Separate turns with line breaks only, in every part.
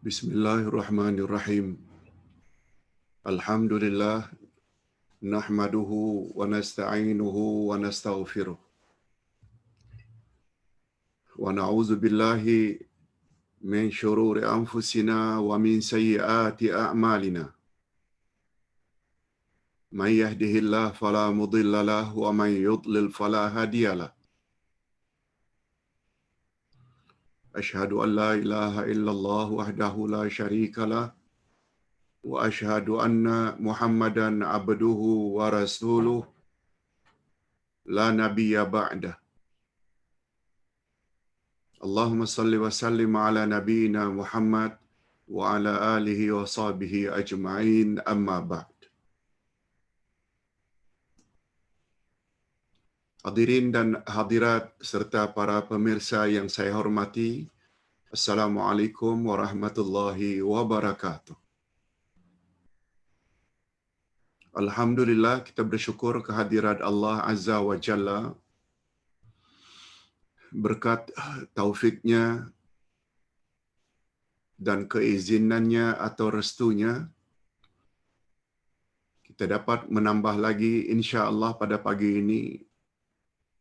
Bismillahirrahmanirrahim. Alhamdulillah nahmaduhu wa nasta'inuhu wa nastaghfiruh. Wa na'udzu billahi min shururi anfusina wa min sayyiati a'malina. Man yahdihillahu fala mudilla lahu wa man yudlil fala hadiya lahu. Asyhadu an la ilaha illallah wahdahu la syarika lah wa asyhadu anna Muhammadan abduhu wa rasuluh la nabiyya ba'dah. Allahumma salli wa sallim ala nabiyyina Muhammad wa ala alihi wa sahbihi ajma'in, amma ba'd. Hadirin dan hadirat serta para pemirsa yang saya hormati, Assalamualaikum warahmatullahi wabarakatuh. Alhamdulillah, kita bersyukur kehadirat Allah Azza wa Jalla. Berkat taufiknya dan keizinannya atau restunya, kita dapat menambah lagi insya-Allah pada pagi ini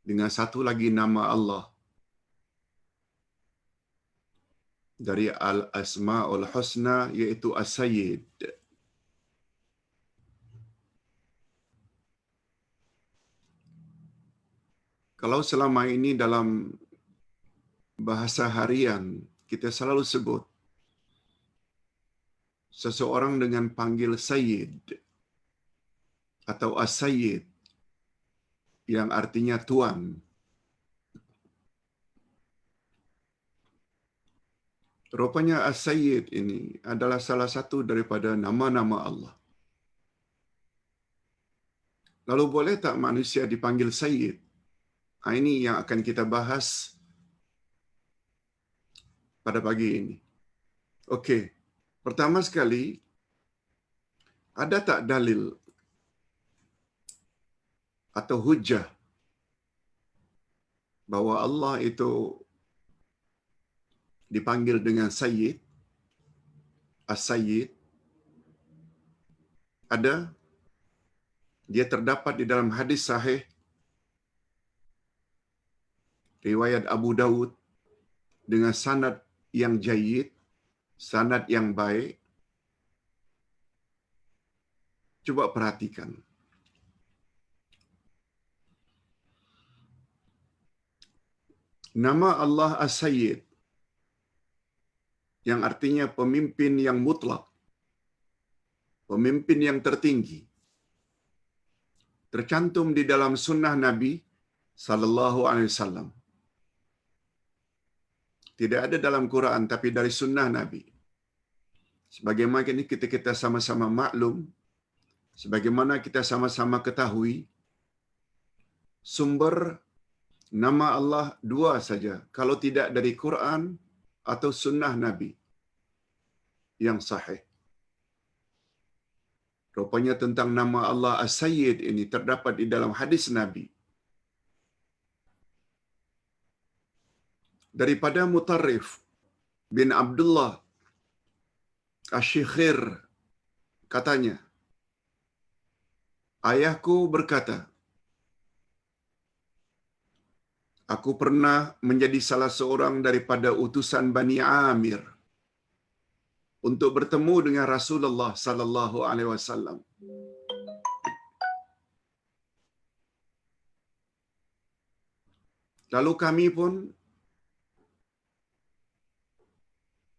dengan satu lagi nama Allah dari Al-Asma'ul Husna, yaitu As-Sayyid. Kalau selama ini dalam bahasa harian kita selalu sebut seseorang dengan panggil Sayyid atau As-Sayyid yang artinya tuan. Rupanya As-Sayyid ini adalah salah satu daripada nama-nama Allah. Lalu boleh tak manusia dipanggil Sayyid? Ini yang akan kita bahas pada pagi ini. Okey. Pertama sekali, ada tak dalil atau hujjah bahawa Allah itu dipanggil dengan Sayyid, As-Sayyid? Ada. Dia terdapat di dalam hadis sahih riwayat Abu Dawud dengan sanad yang jayyid, sanad yang baik. Coba perhatikan. Nama Allah As-Sayyid yang artinya pemimpin yang mutlak, pemimpin yang tertinggi, tercantum di dalam sunnah Nabi sallallahu alaihi wasallam. Tidak ada dalam Quran tapi dari sunnah Nabi. Sebagaimana ini kita sama-sama maklum, sebagaimana kita sama-sama ketahui, sumber nama Allah dua saja, kalau tidak dari Quran atau sunnah Nabi yang sahih. Rupanya tentang nama Allah As-Sayyid ini terdapat di dalam hadis Nabi. Daripada Mutarrif bin Abdullah Asy-Syikhir, katanya, ayahku berkata, aku pernah menjadi salah seorang daripada utusan Bani Amir untuk bertemu dengan Rasulullah sallallahu alaihi wasallam. Lalu kami pun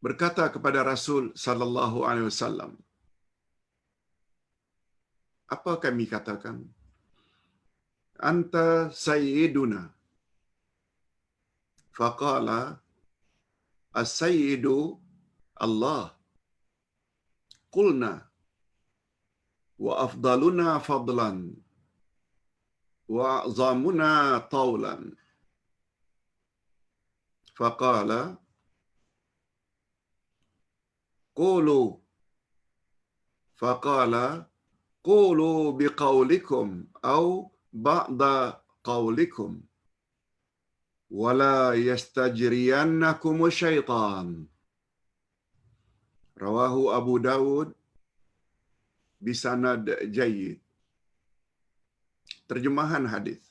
berkata kepada Rasul sallallahu alaihi wasallam. Apa kami katakan? Anta sayyiduna. Faqala as-sayyidu Allah. Qulna wa afdaluna fadlan wa a'zamuna tawlan. Faqala qulu. Faqala qulu biqaulikum au ba'da qaulikum wala yastajriyannakum syaitan. Rawahu Abu Dawud bisanad jayyid. Terjemahan hadis.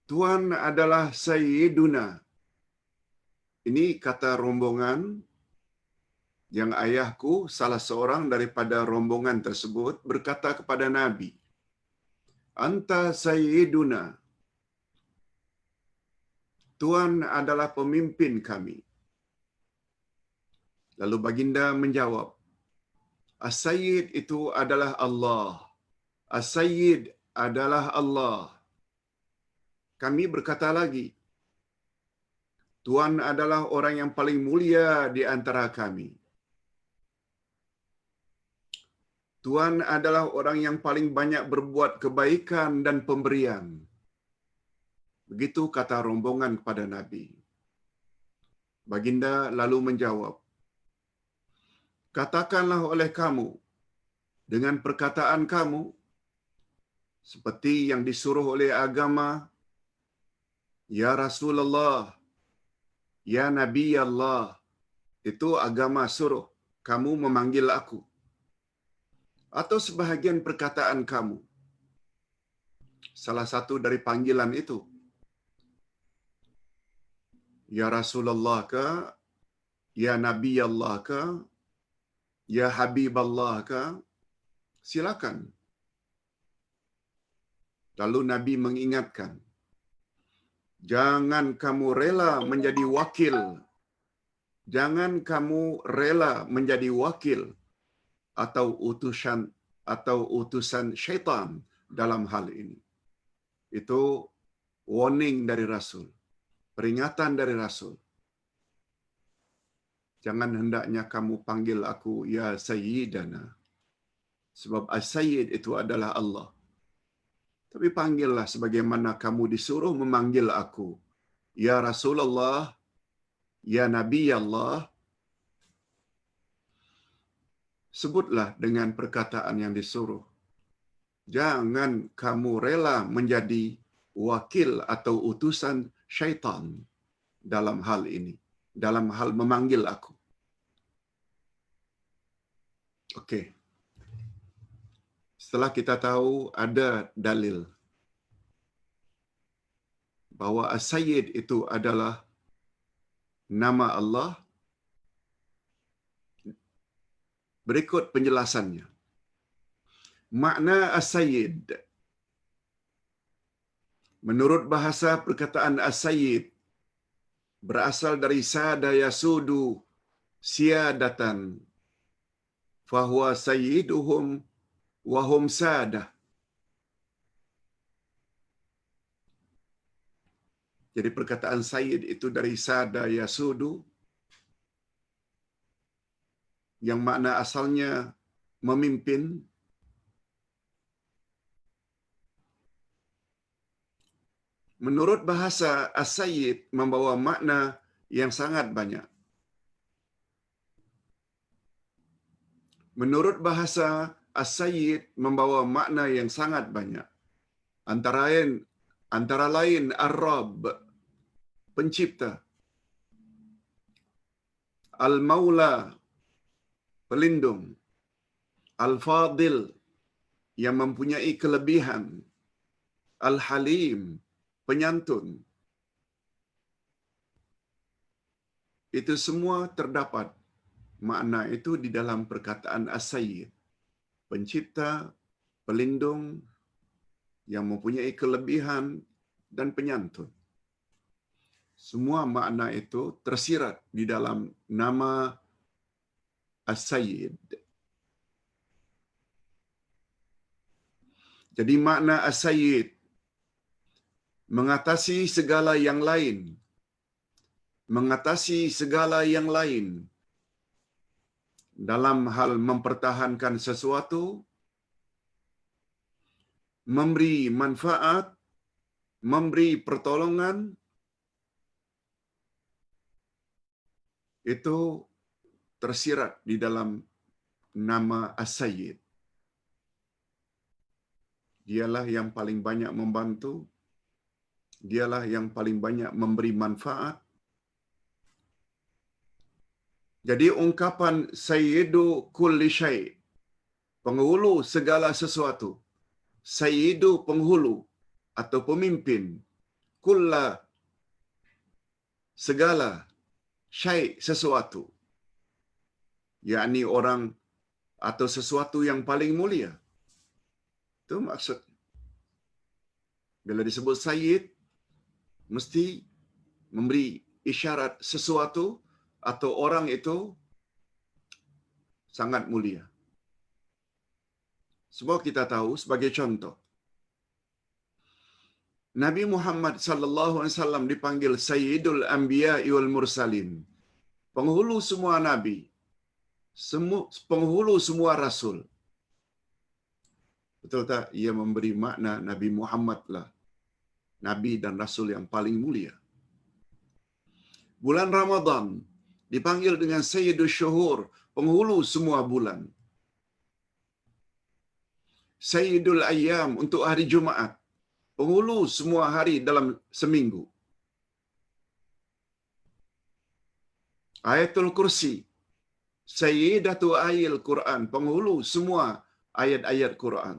Tuhan adalah Sayyiduna. Ini kata rombongan yang ayahku, salah seorang daripada rombongan tersebut, berkata kepada Nabi, Anta Sayyiduna. Tuhan adalah pemimpin kami. Lalu baginda menjawab, As-Sayyid itu adalah Allah. As-Sayyid adalah Allah. Kami berkata lagi, Tuhan adalah orang yang paling mulia di antara kami. Tuhan adalah orang yang paling banyak berbuat kebaikan dan pemberian. Begitu kata rombongan kepada Nabi. Baginda lalu menjawab, katakanlah oleh kamu, dengan perkataan kamu, seperti yang disuruh oleh agama, Ya Rasulullah, Ya Nabi Allah, itu agama suruh kamu memanggil aku. Atau sebahagian perkataan kamu, salah satu dari panggilan itu, Ya Rasulullah ke, Ya Nabi Allah ke, Ya Habib Allah ke, silakan. Lalu Nabi mengingatkan, jangan kamu rela menjadi wakil. Jangan kamu rela menjadi wakil atau utusan syaitan dalam hal ini. Itu warning dari Rasul, peringatan dari Rasul. Jangan hendaknya kamu panggil aku ya Sayyidana. Sebab As-Sayyid itu adalah Allah. Tapi panggillah sebagaimana kamu disuruh memanggil aku. Ya Rasulullah, Ya Nabi Allah. Sebutlah dengan perkataan yang disuruh. Jangan kamu rela menjadi wakil atau utusan syaitan dalam hal ini. Dalam hal memanggil aku. Okey. Setelah kita tahu ada dalil bahwa As-Sayyid itu adalah nama Allah, berikut penjelasannya. Makna As-Sayyid, menurut bahasa perkataan As-Sayyid, berasal dari sada yasudu siyadatan, fahuwa sayyiduhum wahum sadah. Jadi perkataan Sayyid itu dari sada yasudu, yang makna asalnya memimpin. Menurut bahasa As-Sayyid membawa makna yang sangat banyak. Menurut bahasa As-Sayyid membawa makna yang sangat banyak. Antara lain Ar-Rabb, pencipta. Al-Maula, pelindung. Al-Fadil, yang mempunyai kelebihan. Al-Halim, penyantun. Itu semua terdapat makna itu di dalam perkataan As-Sayyid. Pencipta, pelindung, yang mempunyai kelebihan dan penyantun. Semua makna itu tersirat di dalam nama As-Sayyid. Jadi makna As-Sayyid mengatasi segala yang lain. Mengatasi segala yang lain dalam hal mempertahankan sesuatu, memberi manfaat, memberi pertolongan, itu tersirat di dalam nama As-Sayyid. Dialah yang paling banyak membantu, dialah yang paling banyak memberi manfaat, Jadi ungkapan sayyidu kulli syai', penghulu segala sesuatu. Sayyidu penghulu atau pemimpin, kulla segala, syai' sesuatu. Yakni orang atau sesuatu yang paling mulia. Itu maksud. Bila disebut sayyid, mesti memberi isyarat sesuatu atau orang itu sangat mulia. Sebab kita tahu sebagai contoh, Nabi Muhammad sallallahu alaihi wasallam dipanggil Sayyidul Anbiya wal Mursalin. Penghulu semua nabi, penghulu semua rasul. Betul tak? Ia memberi makna Nabi Muhammad lah nabi dan rasul yang paling mulia. Bulan Ramadan dipanggil dengan Sayyidul Syuhur, penghulu semua bulan. Sayyidul Ayyam untuk hari Jumaat, penghulu semua hari dalam seminggu. Ayatul Kursi, Sayyidatu Ayil Quran, penghulu semua ayat-ayat Quran.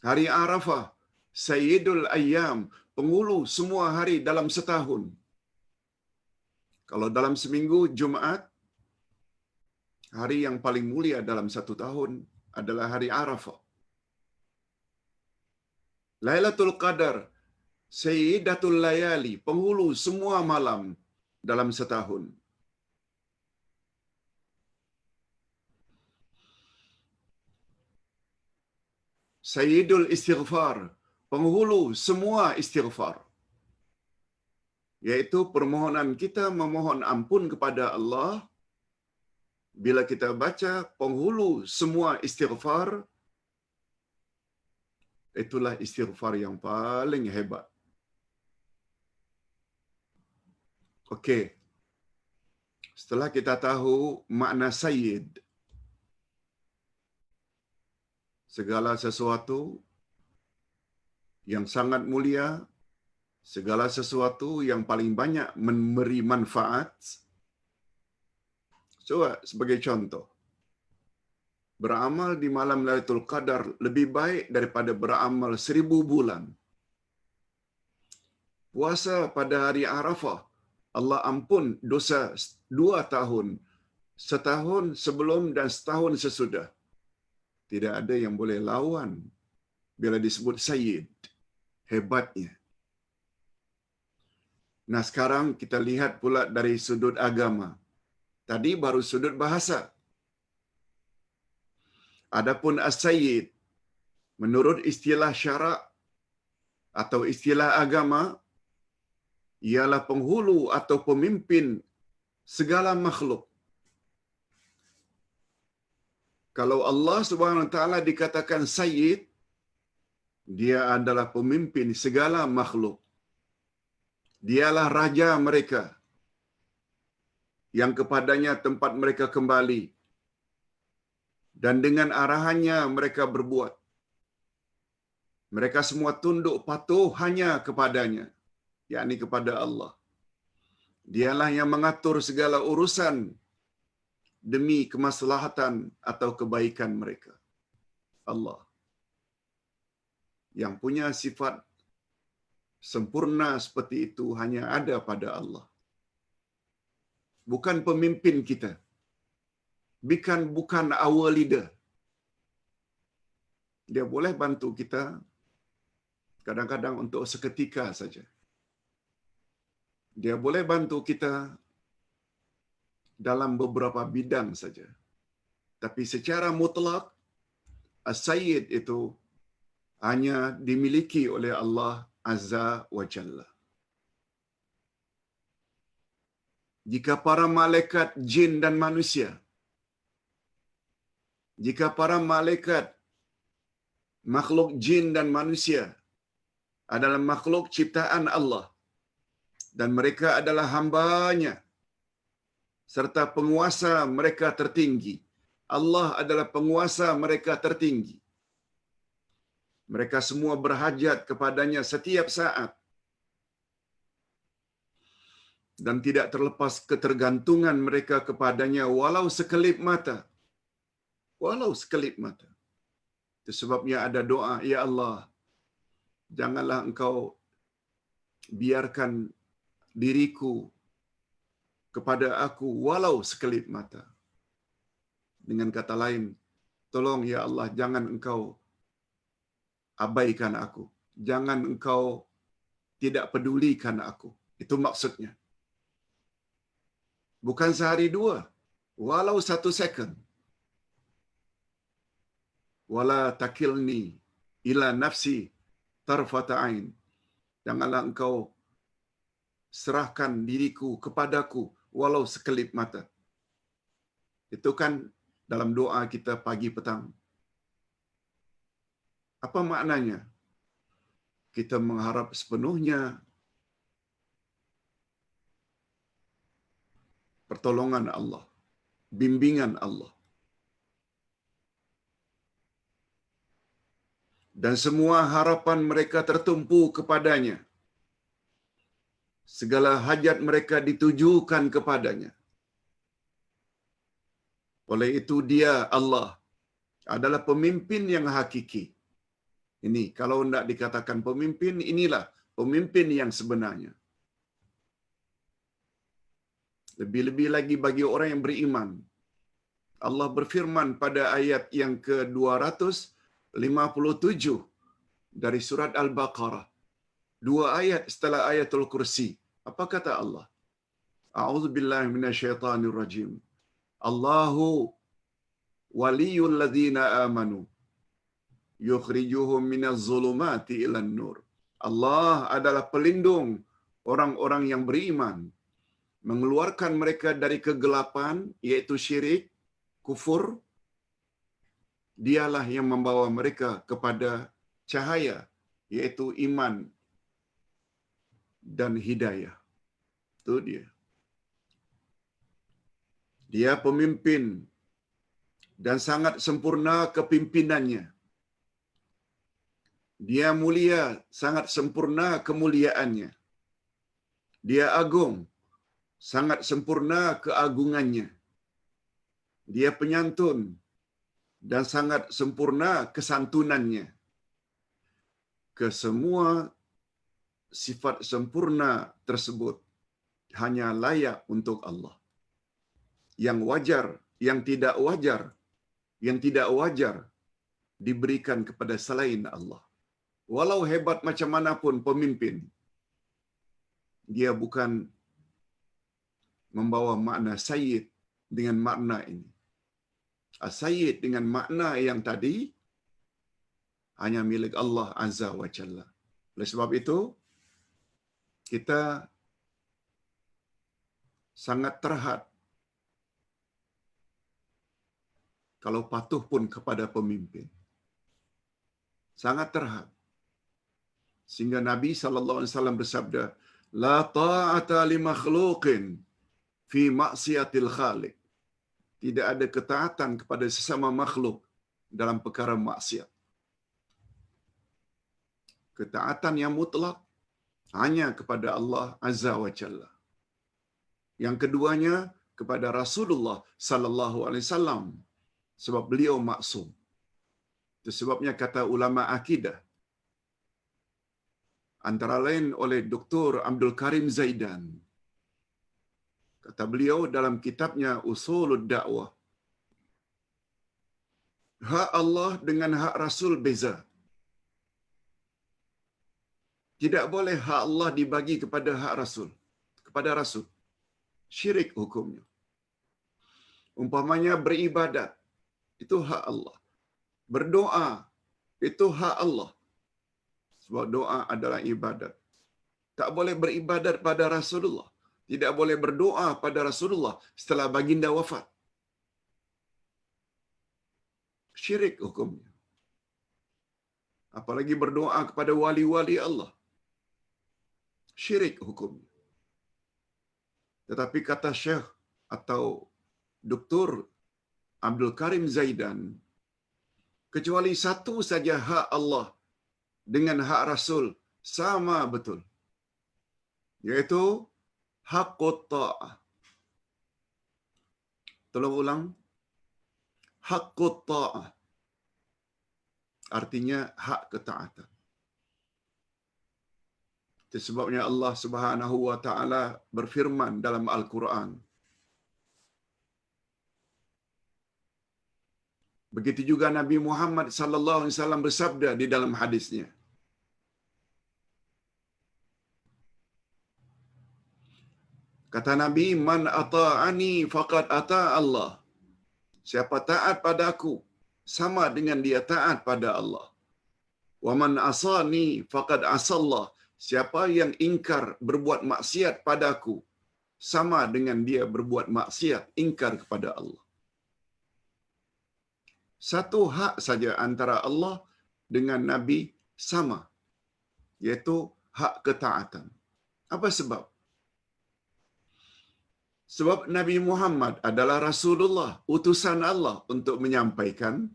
Hari Arafah, Sayyidul Ayyam, penghulu semua hari dalam setahun. Kalau dalam seminggu, Jumaat, hari yang paling mulia dalam satu tahun adalah hari Arafah. Lailatul Qadar, Sayyidatul Layali, penghulu semua malam dalam setahun. Sayyidul Istighfar, penghulu semua istighfar. Yaitu permohonan kita memohon ampun kepada Allah. Bila kita baca penghulu semua istighfar, itulah istighfar yang paling hebat. Okey. Setelah kita tahu makna sayyid, segala sesuatu yang sangat mulia, segala sesuatu yang paling banyak memberi manfaat. Coba sebagai contoh, beramal di malam Lailatul Qadar lebih baik daripada beramal 1000 bulan. Puasa pada hari Arafah, Allah ampun dosa 2 tahun, setahun sebelum dan setahun sesudah. Tidak ada yang boleh lawan bila disebut sayyid. Hebatnya. Nah, sekarang kita lihat pula dari sudut agama. Tadi baru sudut bahasa. Adapun as-sayyid, menurut istilah syarak atau istilah agama, ialah penghulu atau pemimpin segala makhluk. Kalau Allah Subhanahu Wa Taala dikatakan sayyid, dia adalah pemimpin segala makhluk. Dialah raja mereka yang kepadanya tempat mereka kembali, dan dengan arahannya mereka berbuat. Mereka semua tunduk patuh hanya kepadanya, yakni kepada Allah. Dialah yang mengatur segala urusan demi kemaslahatan atau kebaikan mereka. Allah yang punya sifat sempurna seperti itu hanya ada pada Allah. Bukan pemimpin kita. Bukan our leader. Dia boleh bantu kita kadang-kadang untuk seketika saja. Dia boleh bantu kita dalam beberapa bidang saja. Tapi secara mutlak, as-sayyid itu hanya dimiliki oleh Allah Azza wa Jalla. Jika para malaikat jin dan manusia, jika para malaikat makhluk jin dan manusia adalah makhluk ciptaan Allah dan mereka adalah hamba-Nya serta penguasa mereka tertinggi. Allah adalah penguasa mereka tertinggi. Mereka semua berhajat kepadanya setiap saat. dan tidak terlepas ketergantungan mereka kepadanya walau sekelip mata. Walau sekelip mata. Itu sebabnya ada doa, Ya Allah, janganlah Engkau biarkan diriku kepada aku walau sekelip mata. Dengan kata lain, tolong ya Allah, jangan Engkau abaikan aku. Jangan Engkau tidak pedulikan aku. Itu maksudnya. Bukan sehari dua, walau 1 second. Wala takilni ila nafsi tarfata ain. Janganlah Engkau serahkan diriku kepadaku walau sekelip mata. Itu kan dalam doa kita pagi petang. Apa maknanya? Kita mengharap sepenuhnya pertolongan Allah, bimbingan Allah. Dan semua harapan mereka tertumpu kepadanya. Segala hajat mereka ditujukan kepadanya. Oleh itu dia, Allah, adalah pemimpin yang hakiki. Ini, kalau tidak dikatakan pemimpin, inilah pemimpin yang sebenarnya. Lebih-lebih lagi bagi orang yang beriman. Allah berfirman pada ayat yang ke-257 dari surat Al-Baqarah. 2 ayat setelah ayatul kursi. Apa kata Allah? A'udzubillahi minasyaitonirrajim. Allahu waliyul ladzina amanu yukhrijuhum minaz zulumati ilan nur. Allah adalah pelindung orang-orang yang beriman, mengeluarkan mereka dari kegelapan, yaitu syirik, kufur. Dialah yang membawa mereka kepada cahaya, yaitu iman dan hidayah. Itu dia. Dia pemimpin dan sangat sempurna kepimpinannya. Dia mulia, sangat sempurna kemuliaannya. Dia agung, sangat sempurna keagungannya. Dia penyantun dan sangat sempurna kesantunannya. Kesemua sifat sempurna tersebut hanya layak untuk Allah. Yang wajar, yang tidak wajar diberikan kepada selain Allah. Walau hebat macam manapun pemimpin, dia bukan membawa makna sayyid dengan makna ini. As-sayyid dengan makna yang tadi hanya milik Allah Azza wa Jalla. Oleh sebab itu, kita sangat terhad kalau patuh pun kepada pemimpin. Sangat terhad. Sehingga Nabi SAW bersabda, La ta'ata li makhluqin fi maksiatil khaliq. Tidak ada ketaatan kepada sesama makhluk dalam perkara maksiat. Ketaatan yang mutlak hanya kepada Allah Azza wa Jalla. Yang keduanya kepada Rasulullah sallallahu alaihi wasallam, sebab beliau maksum. Itu sebabnya kata ulama akidah, antara lain oleh Dr. Abdul Karim Zaidan, kata beliau dalam kitabnya Usulud Da'wah, hak Allah dengan hak Rasul beza. Tidak boleh hak Allah dibagi kepada hak Rasul, kepada Rasul. Syirik hukumnya. Umpamanya beribadat, itu hak Allah. Berdoa, itu hak Allah. Sebab doa adalah ibadat. Tak boleh beribadat pada Rasulullah. Tidak boleh berdoa pada Rasulullah setelah baginda wafat. Syirik hukumnya. Apalagi berdoa kepada wali-wali Allah. Syirik hukumnya. Tetapi kata Syekh atau Dr. Abdul Karim Zaidan, kecuali satu saja hak Allah dengan hak Rasul sama betul, yaitu Haqqut ta'ah. Tolong ulang. Haqqut ta'ah. Artinya hak ketaatan. Itu sebabnya Allah Subhanahu wa taala berfirman dalam Al-Quran. Begitu juga Nabi Muhammad sallallahu alaihi wasallam bersabda di dalam hadisnya. Kata Nabi, "Man ata'ani faqad ata Allah." Siapa taat padaku, sama dengan dia taat pada Allah. "Wa man asani faqad asallah." Siapa yang ingkar berbuat maksiat padaku, sama dengan dia berbuat maksiat, ingkar kepada Allah. Satu hak saja antara Allah dengan Nabi sama, yaitu hak ketaatan. Apa sebab? Sebab Nabi Muhammad adalah Rasulullah, utusan Allah untuk menyampaikan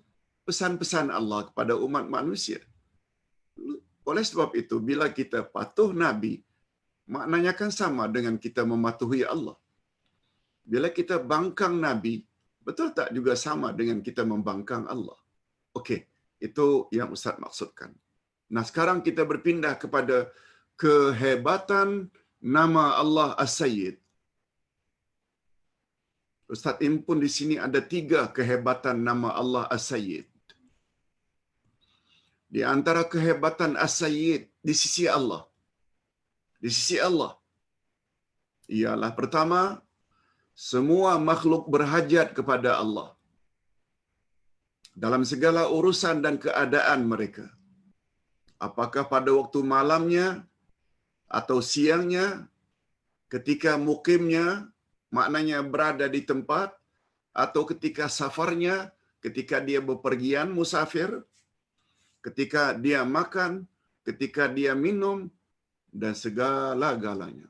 pesan-pesan Allah kepada umat manusia. Oleh sebab itu, bila kita patuh Nabi, maknanya kan sama dengan kita mematuhi Allah. Bila kita bangkang Nabi, betul tak juga sama dengan kita membangkang Allah? Okey, itu yang Ustaz maksudkan. Nah, sekarang kita berpindah kepada kehebatan nama Allah As-Sayyid. Ustaz impun di sini ada 3 kehebatan nama Allah As-Sayyid. Di antara kehebatan As-Sayyid di sisi Allah, ialah pertama, semua makhluk berhajat kepada Allah dalam segala urusan dan keadaan mereka. Apakah pada waktu malamnya atau siangnya, ketika mukimnya, maknanya berada di tempat, atau ketika safarnya, ketika dia bepergian musafir, ketika dia makan, ketika dia minum, dan segala-galanya.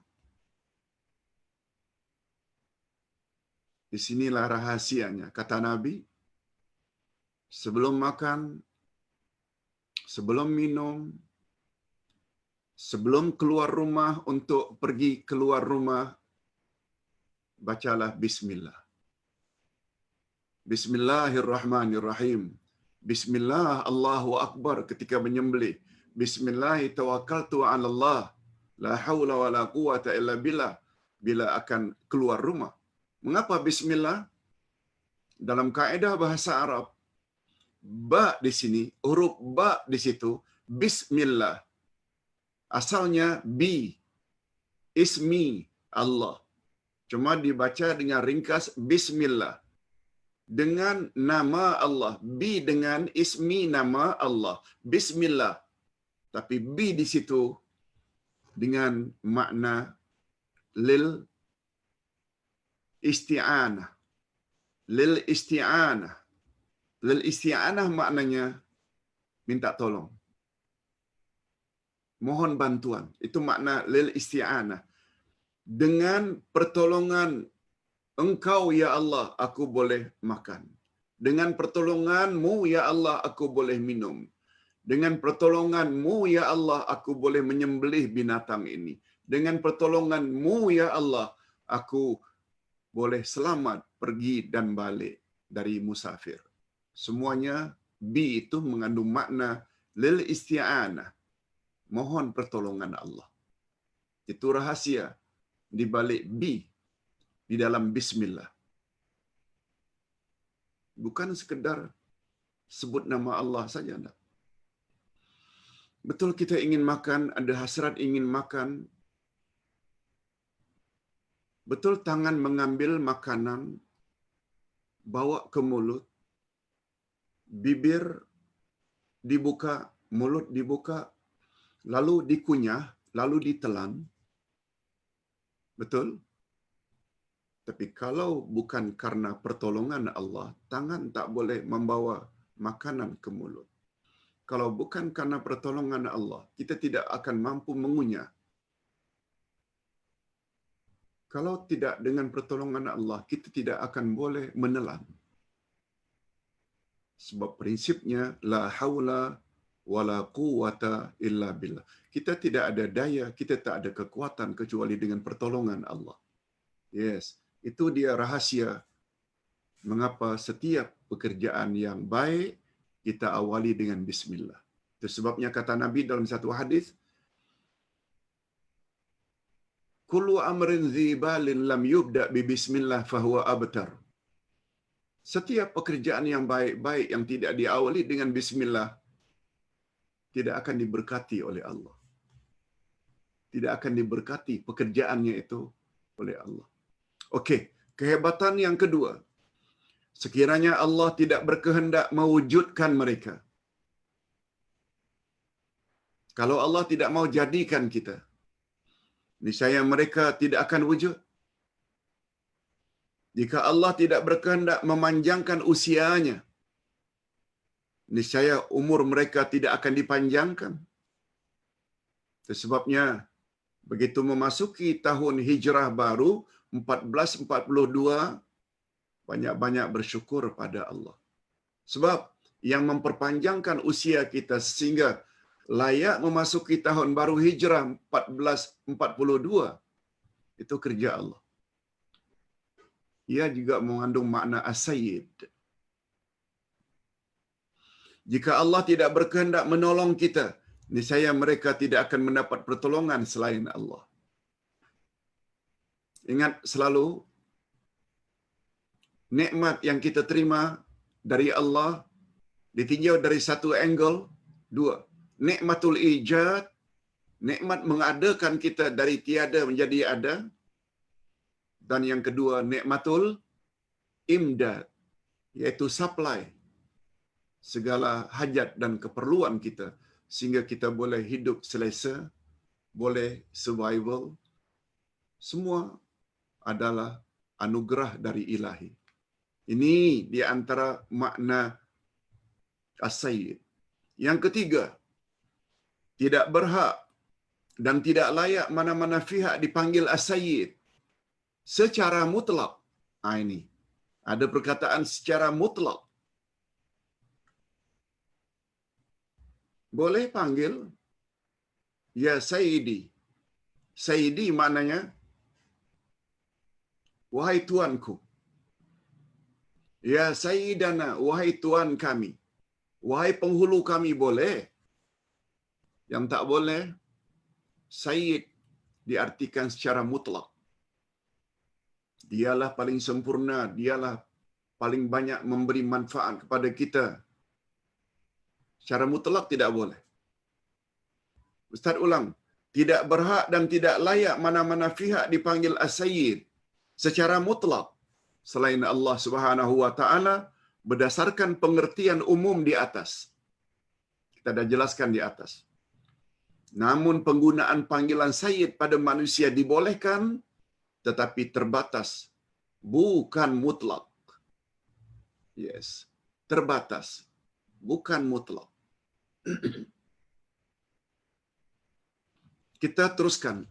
Di sinilah rahasianya. Kata Nabi, sebelum makan, sebelum minum, sebelum keluar rumah untuk pergi keluar rumah, bacalah Bismillah. Bismillahirrahmanirrahim. Bismillah, Allahu Akbar ketika menyembelih. Bismillah, tawakkaltu 'ala Allah. La haula wa la quwata illa billah. Bila akan keluar rumah. Mengapa Bismillah? Dalam kaedah bahasa Arab, ba di sini, huruf ba di situ, Bismillah. Asalnya bi, ismi Allah. Cuma dibaca dengan ringkas Bismillah. Dengan nama Allah. Bi dengan ismi nama Allah. Bismillah. Tapi bi di situ dengan makna lil isti'anah. Lil isti'anah. Lil isti'anah maknanya minta tolong. Mohon bantuan. Itu makna lil isti'anah. Dengan pertolongan Engkau, ya Allah, aku boleh makan. Dengan pertolongan-Mu, ya Allah, aku boleh minum. Dengan pertolongan-Mu, ya Allah, aku boleh menyembelih binatang ini. Dengan pertolongan-Mu, ya Allah, aku boleh selamat pergi dan balik dari musafir. Semuanya bi itu mengandung makna lil isti'anah. Mohon pertolongan Allah. Itu rahasia di balik bi di dalam Bismillah. Bukan sekedar sebut nama Allah saja. Tak? Betul kita ingin makan, ada hasrat ingin makan. Betul tangan mengambil makanan, bawa ke mulut, bibir dibuka, mulut dibuka, lalu dikunyah, lalu ditelan. Betul? Tapi kalau bukan karena pertolongan Allah, tangan tak boleh membawa makanan ke mulut. Kalau bukan karena pertolongan Allah, kita tidak akan mampu mengunyah. Kalau tidak dengan pertolongan Allah, kita tidak akan boleh menelan. Sebab prinsipnya, la haula wala quwwata illa billah. Kita tidak ada daya, kita tak ada kekuatan kecuali dengan pertolongan Allah. Yes, itu dia rahasia mengapa setiap pekerjaan yang baik kita awali dengan bismillah. Itu sebabnya kata Nabi dalam satu hadis, kullu amrin dzibalin lam yubda bi bismillah fahuwa abtar. Setiap pekerjaan yang baik-baik yang tidak diawali dengan bismillah tidak akan diberkati oleh Allah. Tidak akan diberkati pekerjaannya itu oleh Allah. Okey, kehebatan yang kedua. Sekiranya Allah tidak berkehendak mewujudkan mereka. Kalau Allah tidak mau jadikan kita, niscaya mereka tidak akan wujud. Jika Allah tidak berkehendak memanjangkan usianya, niscaya umur mereka tidak akan dipanjangkan. Sebabnya begitu memasuki tahun hijrah baru 1442, banyak-banyak bersyukur pada Allah. Sebab yang memperpanjangkan usia kita sehingga layak memasuki tahun baru hijrah 1442, itu kerja Allah. Ia juga mengandung makna as-sayyid. Jika Allah tidak berkehendak menolong kita, niscaya mereka tidak akan mendapat pertolongan selain Allah. Ingat selalu, nikmat yang kita terima dari Allah ditinjau dari satu angle, dua. Nikmatul ijad, nikmat mengadakan kita dari tiada menjadi ada. Dan yang kedua, nikmatul imdad, iaitu supply segala hajat dan keperluan kita sehingga kita boleh hidup selesa, boleh survival. Semua adalah anugerah dari ilahi. Ini di antara makna as-sayyid. Yang ketiga, tidak berhak dan tidak layak mana-mana pihak dipanggil as-sayyid secara mutlak. Ini ada perkataan secara mutlak. Boleh panggil ya sayyidi. Sayyidi maknanya wahai tuanku. Ya sayyidana, wahai tuan kami. Wahai penghulu kami, boleh. Yang tak boleh, sayyid diartikan secara mutlak. Dialah paling sempurna, dialah paling banyak memberi manfaat kepada kita. Secara mutlak tidak boleh. Ustaz ulang, tidak berhak dan tidak layak mana-mana pihak dipanggil as-sayyid secara mutlak selain Allah Subhanahu wa taala berdasarkan pengertian umum di atas. Kita dah jelaskan di atas. Namun penggunaan panggilan sayyid pada manusia dibolehkan tetapi terbatas, bukan mutlak. Yes, terbatas, bukan mutlak. Kita teruskan.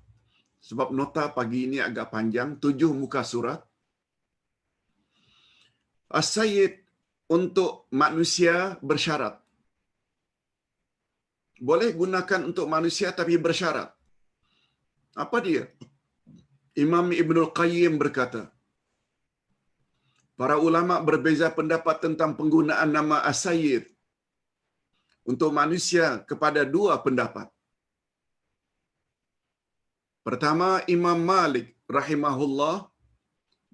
Sebab nota pagi ini agak panjang, 7 muka surat. As-sayyid untuk manusia bersyarat. Boleh gunakan untuk manusia tapi bersyarat. Apa dia? Imam Ibnul Qayyim berkata, para ulama berbeza pendapat tentang penggunaan nama as-sayyid untuk manusia kepada 2 pendapat. Pertama, Imam Malik rahimahullah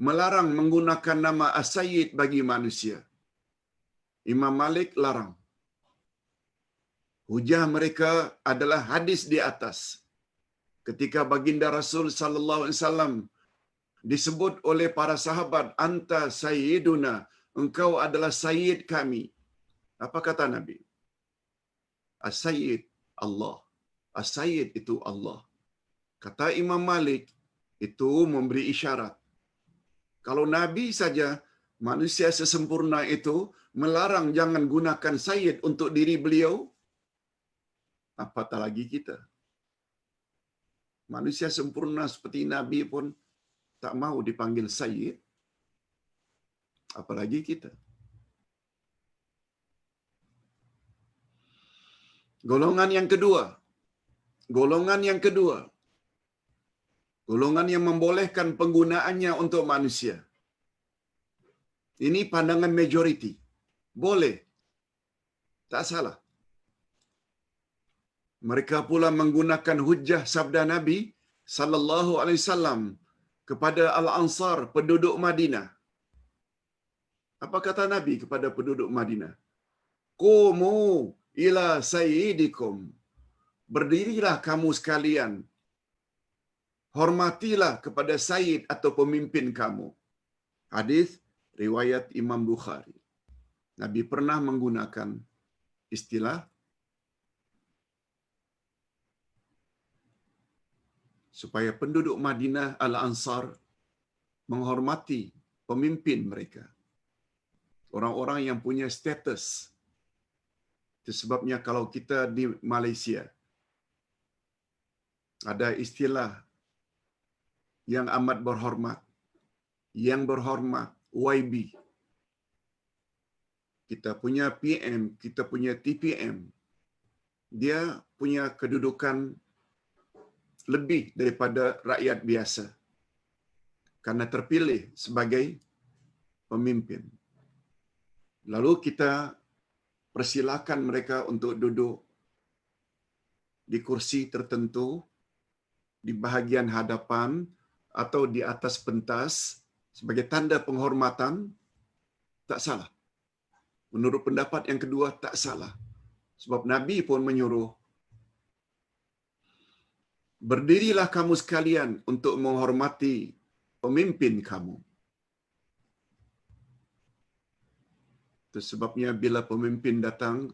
melarang menggunakan nama as-sayyid bagi manusia. Imam Malik larang. Hujah mereka adalah hadis di atas. Ketika baginda Rasul sallallahu alaihi wasallam disebut oleh para sahabat, anta sayyiduna, engkau adalah sayyid kami. Apa kata Nabi? As-sayyid Allah. As-sayyid itu Allah. Kata Imam Malik, itu memberi isyarat. Kalau Nabi saja, manusia sesempurna itu, melarang jangan gunakan sayyid untuk diri beliau, apatah lagi kita. Manusia sempurna seperti Nabi pun tak mau dipanggil sayyid, apalagi kita. Golongan yang kedua, golongan yang kedua, golongan yang membolehkan penggunaannya untuk manusia. Ini pandangan majoriti. Boleh. Tak salah. Mereka pula menggunakan hujjah sabda Nabi sallallahu alaihi wasallam kepada Al-Ansar, penduduk Madinah. Apa kata Nabi kepada penduduk Madinah? Qumu ila sayyidikum. Berdirilah kamu sekalian. Hormatilah kepada sayyid atau pemimpin kamu. Hadis riwayat Imam Bukhari. Nabi pernah menggunakan istilah supaya penduduk Madinah Al-Ansar menghormati pemimpin mereka. Orang-orang yang punya status. Itu sebabnya kalau kita di Malaysia ada istilah yang amat berhormat, yang berhormat, YB. Kita punya PM, kita punya TPM. Dia punya kedudukan lebih daripada rakyat biasa karena terpilih sebagai pemimpin. Lalu kita persilakan mereka untuk duduk di kursi tertentu di bahagian hadapan atau di atas pentas sebagai tanda penghormatan. Tak salah. Menurut pendapat yang kedua, tak salah. Sebab Nabi pun menyuruh, berdirilah kamu sekalian untuk menghormati pemimpin kamu. Itu sebabnya bila pemimpin datang,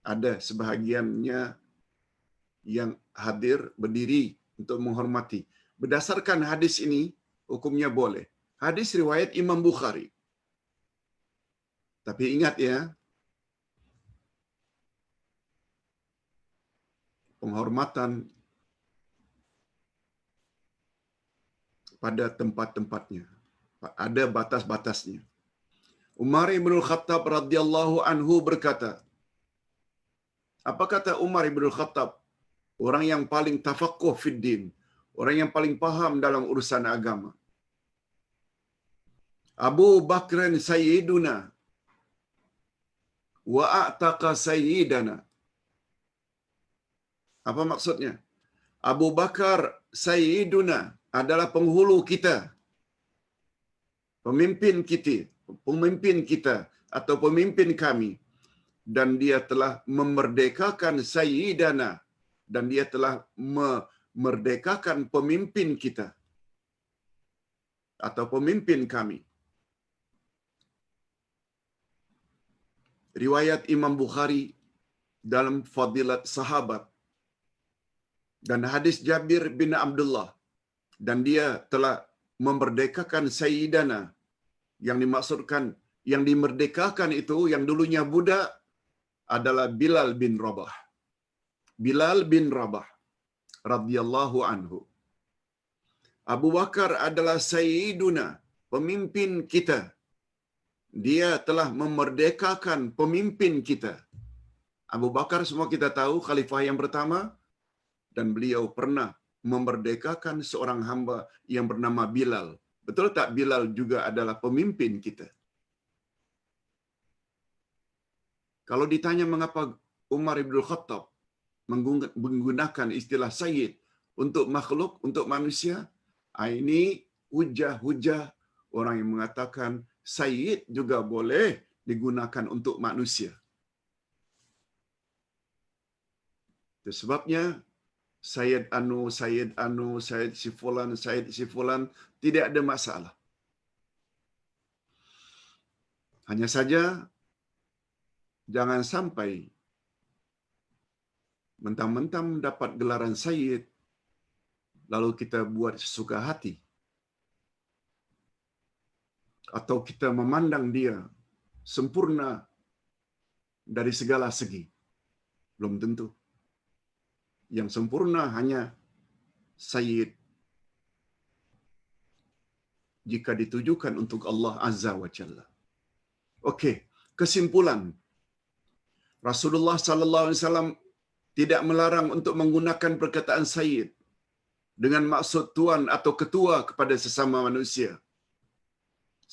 ada sebahagiannya yang hadir berdiri untuk menghormati. Berdasarkan hadis ini, hukumnya boleh. Hadis riwayat Imam Bukhari. Tapi ingat ya, penghormatan pada tempat-tempatnya. Ada batas-batasnya. Umar ibn Khattab radhiyallahu anhu berkata, apa kata Umar ibn Khattab? Orang yang paling tafaqquh fid din, orang yang paling paham dalam urusan agama. Abu Bakran sayyiduna wa a'taqa sayyidana. Apa maksudnya? Abu Bakar sayyiduna adalah penghulu kita. Pemimpin kita atau pemimpin kami, dan dia telah memerdekakan sayyidana, dan dia telah memerdekakan pemimpin kita atau pemimpin kami. Riwayat Imam Bukhari dalam Fadilat Sahabat dan hadis Jabir bin Abdullah, dan dia telah memerdekakan sayyidana. Yang dimaksudkan, yang dimerdekakan itu yang dulunya budak adalah Bilal bin Rabah. Bilal bin Rabah radhiyallahu anhu. Abu Bakar adalah sayyiduna, pemimpin kita. Dia telah memerdekakan pemimpin kita. Abu Bakar semua kita tahu khalifah yang pertama, dan beliau pernah memerdekakan seorang hamba yang bernama Bilal. Betul tak Bilal juga adalah pemimpin kita? Kalau ditanya mengapa Umar ibn Khattab menggunakan istilah sayyid untuk makhluk, untuk manusia, ini hujah-hujah orang yang mengatakan sayyid juga boleh digunakan untuk manusia. Itu sebabnya Sayyid Anu, Sayyid si Fulan, tidak ada masalah. Hanya saja, jangan sampai mentang-mentang mendapat gelaran Sayyid, lalu kita buat sesuka hati. Atau kita memandang dia sempurna dari segala segi. Belum tentu. Yang sempurna hanya Sayyid jika ditujukan untuk Allah Azza wa Jalla. Okey, kesimpulan. Rasulullah sallallahu alaihi wasallam tidak melarang untuk menggunakan perkataan sayyid dengan maksud tuan atau ketua kepada sesama manusia,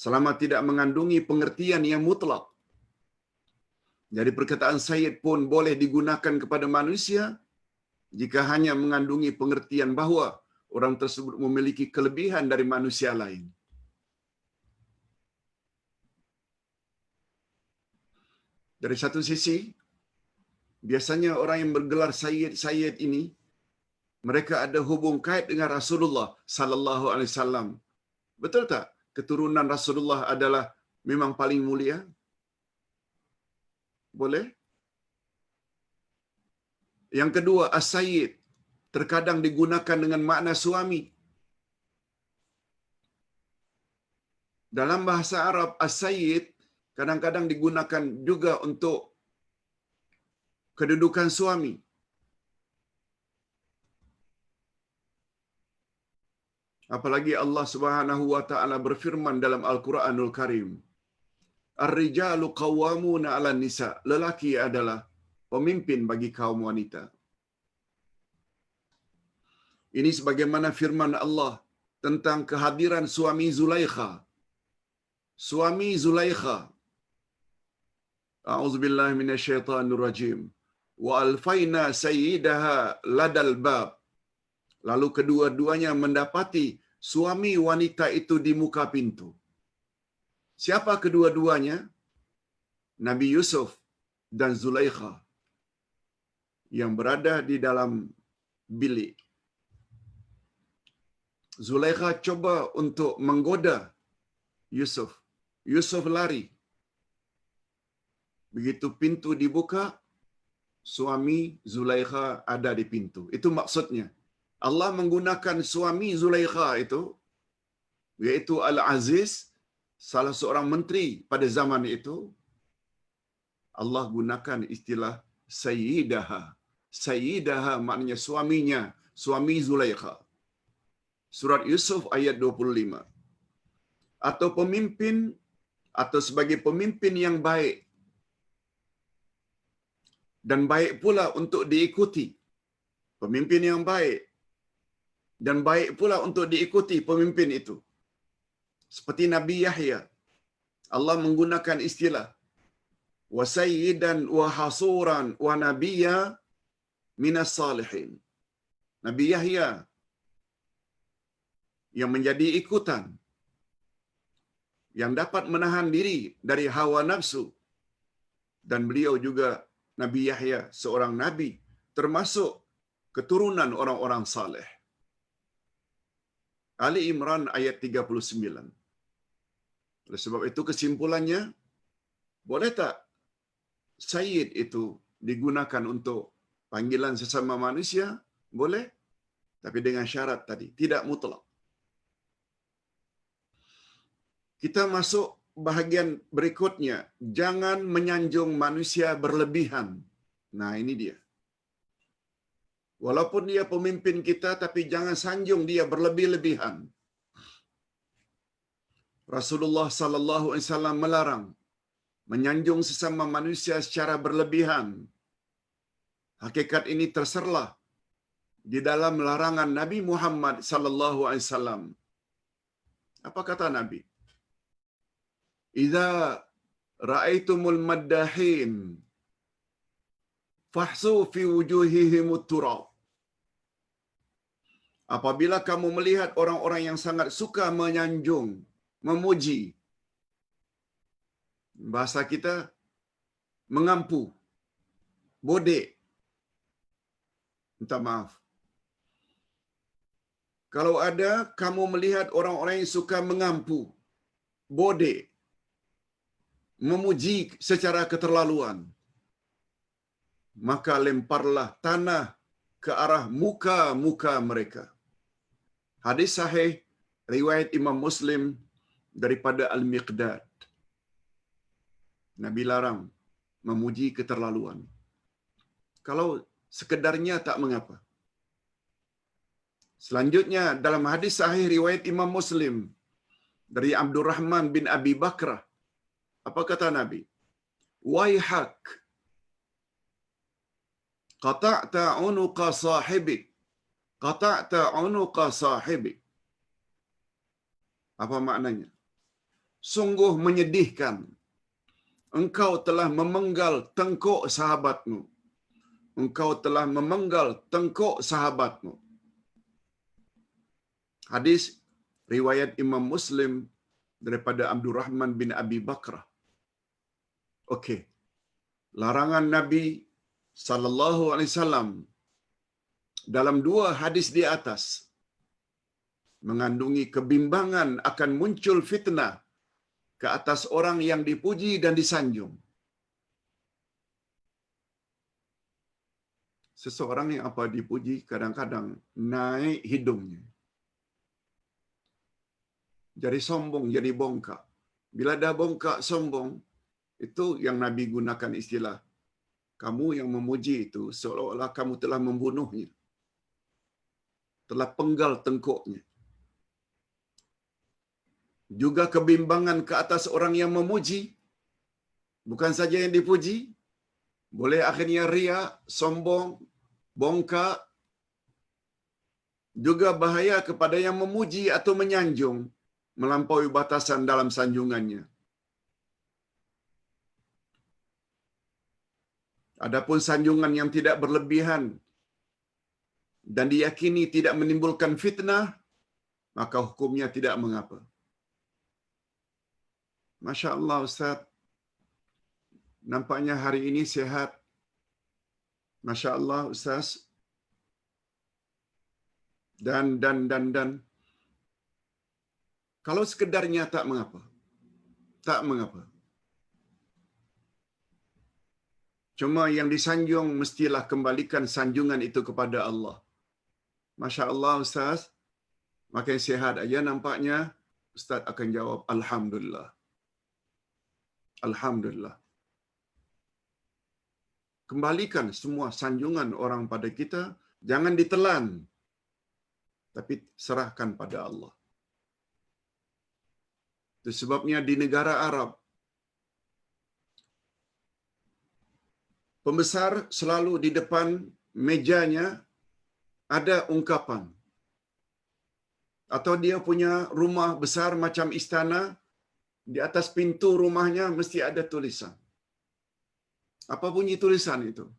selama tidak mengandungi pengertian yang mutlak. Jadi perkataan sayyid pun boleh digunakan kepada manusia jika hanya mengandungi pengertian bahawa orang tersebut memiliki kelebihan dari manusia lain. Dari satu sisi, biasanya orang yang bergelar sayyid ini, mereka ada hubung kait dengan Rasulullah sallallahu alaihi wasallam. Betul tak? Keturunan Rasulullah adalah memang paling mulia? Boleh? Yang kedua, as-sayyid terkadang digunakan dengan makna suami. Dalam bahasa Arab, as-sayyid kadang-kadang digunakan juga untuk kedudukan suami. Apalagi Allah Subhanahu wa taala berfirman dalam Al-Qur'anul Karim, "Ar-rijalu qawwamuna 'alan nisa." Lelaki adalah pemimpin bagi kaum wanita. Ini sebagaimana firman Allah tentang kehadiran suami Zulaikha. Suami Zulaikha. A'udzubillahi minasyaitonir rajim. Wa alfaina sayyidaha ladal bab. Lalu kedua-duanya mendapati suami wanita itu di muka pintu. Siapa kedua-duanya? Nabi Yusuf dan Zulaikha yang berada di dalam bilik. Zulaikha coba untuk menggoda Yusuf. Yusuf lari. Begitu pintu dibuka, suami Zulaikha ada di pintu. Itu maksudnya. Allah menggunakan suami Zulaikha itu, yaitu Al-Aziz, salah seorang menteri pada zaman itu. Allah gunakan istilah Sayyidaha. Sayyidaha maknanya suaminya, suami Zulaikha. Surat Yusuf ayat 25. Atau pemimpin, atau sebagai pemimpin yang baik. Dan baik pula untuk diikuti. Pemimpin yang baik. Dan baik pula untuk diikuti pemimpin itu. Seperti Nabi Yahya. Allah menggunakan istilah wa sayyidan wa hasuran wa nabiyya minas salihin. Nabi Yahya yang menjadi ikutan, yang dapat menahan diri dari hawa nafsu, dan beliau juga Nabi Yahya seorang nabi termasuk keturunan orang-orang saleh. Ali Imran ayat 39. Oleh sebab itu kesimpulannya, boleh tak sayyid itu digunakan untuk panggilan sesama manusia? Boleh, tapi dengan syarat tadi, tidak mutlak. Kita masuk bahagian berikutnya, jangan menyanjung manusia berlebihan. Nah, ini dia. Walaupun dia pemimpin kita, tapi jangan sanjung dia berlebih-lebihan. Rasulullah sallallahu alaihi wasallam melarang menyanjung sesama manusia secara berlebihan. Hakikat ini terserlah di dalam larangan Nabi Muhammad sallallahu alaihi wasallam. Apa kata Nabi? Idza ra'aitumul maddahin fahsu fi wujuhihimut turab. Apabila kamu melihat orang-orang yang sangat suka menyanjung, memuji, bahasa kita mengampu, bodek, minta maaf. Kalau ada kamu melihat orang-orang yang suka mengampu, bodek, memuji secara keterlaluan, maka lemparlah tanah ke arah muka-muka mereka. Hadis sahih riwayat Imam Muslim daripada Al-Miqdad. Nabi larang memuji keterlaluan. Kalau sekedarnya tak mengapa. Selanjutnya dalam hadis sahih riwayat Imam Muslim dari Abdurrahman bin Abi Bakrah, apa kata Nabi? Waihak, qata'ta unuqa sahibik. Qata'ta unuqa sahibik. Apa maknanya? Sungguh menyedihkan. Engkau telah memenggal tengkuk sahabatmu. Engkau telah memenggal tengkuk sahabatmu. Hadis riwayat Imam Muslim daripada Abdurrahman bin Abi Bakrah. Okey. Larangan Nabi sallallahu alaihi wasallam dalam dua hadis di atas mengandungi kebimbangan akan muncul fitnah ke atas orang yang dipuji dan disanjung. Seseorang yang apa dipuji kadang-kadang naik hidungnya. Jadi sombong, jadi bongkak. Bila dah bongkak sombong, itu yang Nabi gunakan istilah, kamu yang memuji itu seolah-olah kamu telah membunuhnya. Telah penggal tengkuknya. Juga kebimbangan ke atas orang yang memuji, bukan saja yang dipuji, boleh akhirnya riak, sombong, bongkak. Juga bahaya kepada yang memuji atau menyanjung, melampaui batasan dalam sanjungannya. Adapun sanjungan yang tidak berlebihan dan diyakini tidak menimbulkan fitnah, maka hukumnya tidak mengapa. Masya Allah Ustaz, nampaknya hari ini sihat. Masya Allah Ustaz. Dan. Kalau sekedarnya tak mengapa. Tak mengapa. Cuma yang disanjung mestilah kembalikan sanjungan itu kepada Allah. Masya Allah Ustaz. Makin sihat aja nampaknya, Ustaz akan jawab Alhamdulillah. Alhamdulillah. Kembalikan semua sanjungan orang pada kita, jangan ditelan, tapi serahkan pada Allah. Itu sebabnya di negara Arab, pembesar selalu di depan mejanya ada ungkapan. Atau dia punya rumah besar macam istana, di atas pintu rumahnya mesti ada tulisan. Apa bunyi tulisan itu?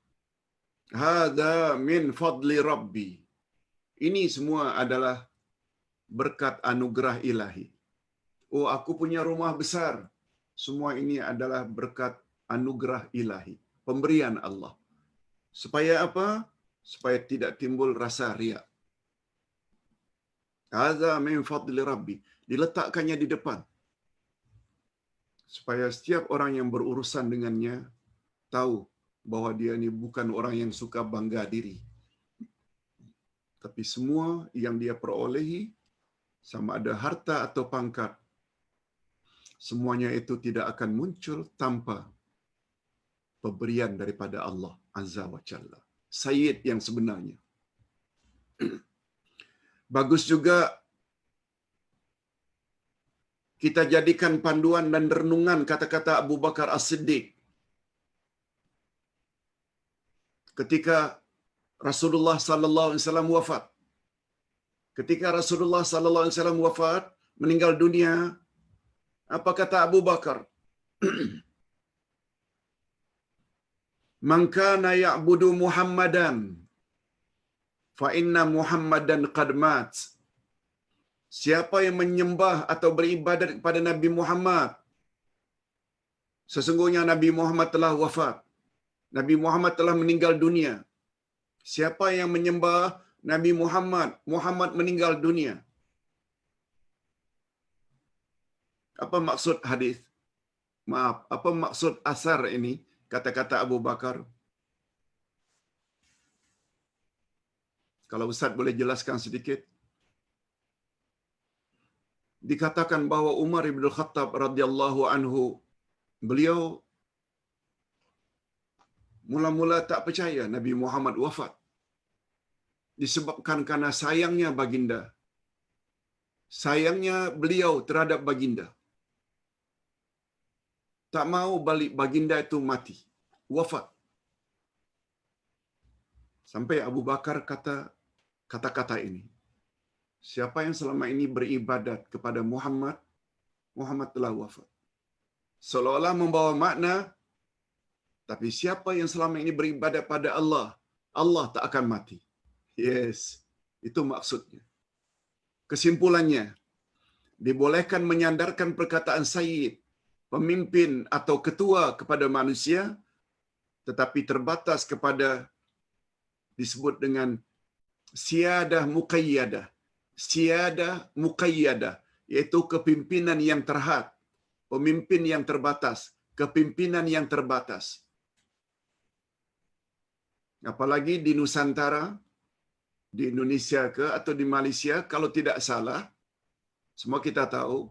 Hadza min fadli Rabbi. Ini semua adalah berkat anugerah ilahi. Oh, aku punya rumah besar. Semua ini adalah berkat anugerah ilahi. Pemberian Allah. Supaya apa? Supaya tidak timbul rasa riak. Hadza min fadli Rabbi. Diletakkannya di depan. Supaya setiap orang yang berurusan dengannya tahu bahwa dia ini bukan orang yang suka bangga diri. Tapi semua yang dia perolehi, sama ada harta atau pangkat, semuanya itu tidak akan muncul tanpa pemberian daripada Allah Azza wa Jalla. Sayyid yang sebenarnya. Bagus juga kita jadikan panduan dan renungan kata-kata Abu Bakar As-Siddiq ketika Rasulullah sallallahu alaihi wasallam wafat. Ketika Rasulullah sallallahu alaihi wasallam wafat, meninggal dunia, apa kata Abu Bakar? Man kana ya'budu Muhammadan fa inna Muhammadan qad mat. Siapa yang menyembah atau beribadat kepada Nabi Muhammad, sesungguhnya Nabi Muhammad telah wafat. Nabi Muhammad telah meninggal dunia. Siapa yang menyembah Nabi Muhammad, Muhammad meninggal dunia. Apa maksud hadis? Maaf, apa maksud asar ini? Kata-kata Abu Bakar. Kalau Ustaz boleh jelaskan sedikit. Dikatakan bahawa Umar bin Khattab radhiyallahu anhu, beliau mula-mula tak percaya Nabi Muhammad wafat. Disebabkan karena sayangnya baginda. Sayangnya beliau terhadap baginda. Tak mau balik baginda itu mati, wafat. Sampai Abu Bakar kata kata-kata ini. Siapa yang selama ini beribadat kepada Muhammad, Muhammad telah wafat. Seolah-olah membawa makna, tapi siapa yang selama ini beribadat pada Allah, Allah tak akan mati. Yes, itu maksudnya. Kesimpulannya, dibolehkan menyandarkan perkataan Sayyid, pemimpin atau ketua kepada manusia, tetapi terbatas kepada disebut dengan siyadah muqayyadah. Siyadah muqayyadah, iaitu kepimpinan yang terhad, pemimpin yang terbatas, kepimpinan yang terbatas. Apalagi di Nusantara, di Indonesia ke atau di Malaysia, kalau tidak salah, semua kita tahu,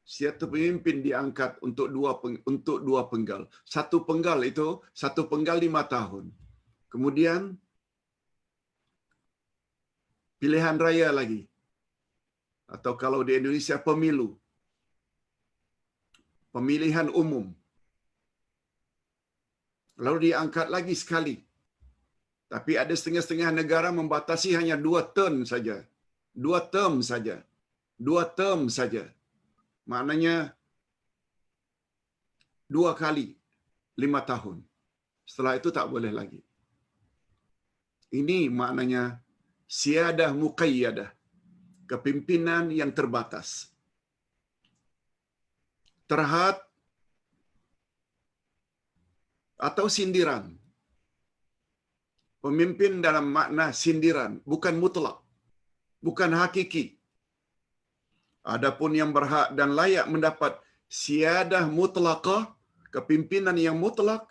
satu pemimpin diangkat untuk dua penggal. Satu penggal itu, satu penggal 5 tahun. Kemudian, pilihan raya lagi. Atau kalau di Indonesia, pemilu. Pemilihan umum. Lalu diangkat lagi sekali. Tapi ada setengah-setengah negara membatasi hanya 2 term saja. 2 term saja. 2 term saja. Maknanya 2 kali 5 tahun. Setelah itu tak boleh lagi. Ini maknanya siyadah muqayyadah. Kepimpinan yang terbatas. Terhad atau sindiran. Pemimpin dalam makna sindiran, bukan mutlak, bukan hakiki. Adapun yang berhak dan layak mendapat siyadah mutlaqah, kepimpinan yang mutlak,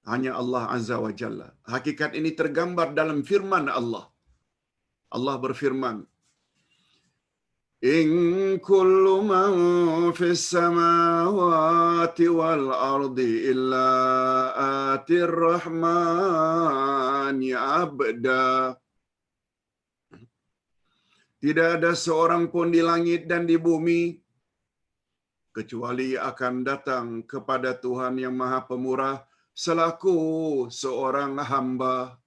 hanya Allah Azza wa Jalla. Hakikat ini tergambar dalam firman Allah. Allah berfirman, In kullu man fis samawati wal ardi illa atir rahmani abda. Tidak ada seorang pun di langit dan di bumi kecuali akan datang kepada Tuhan yang Maha Pemurah selaku seorang hamba.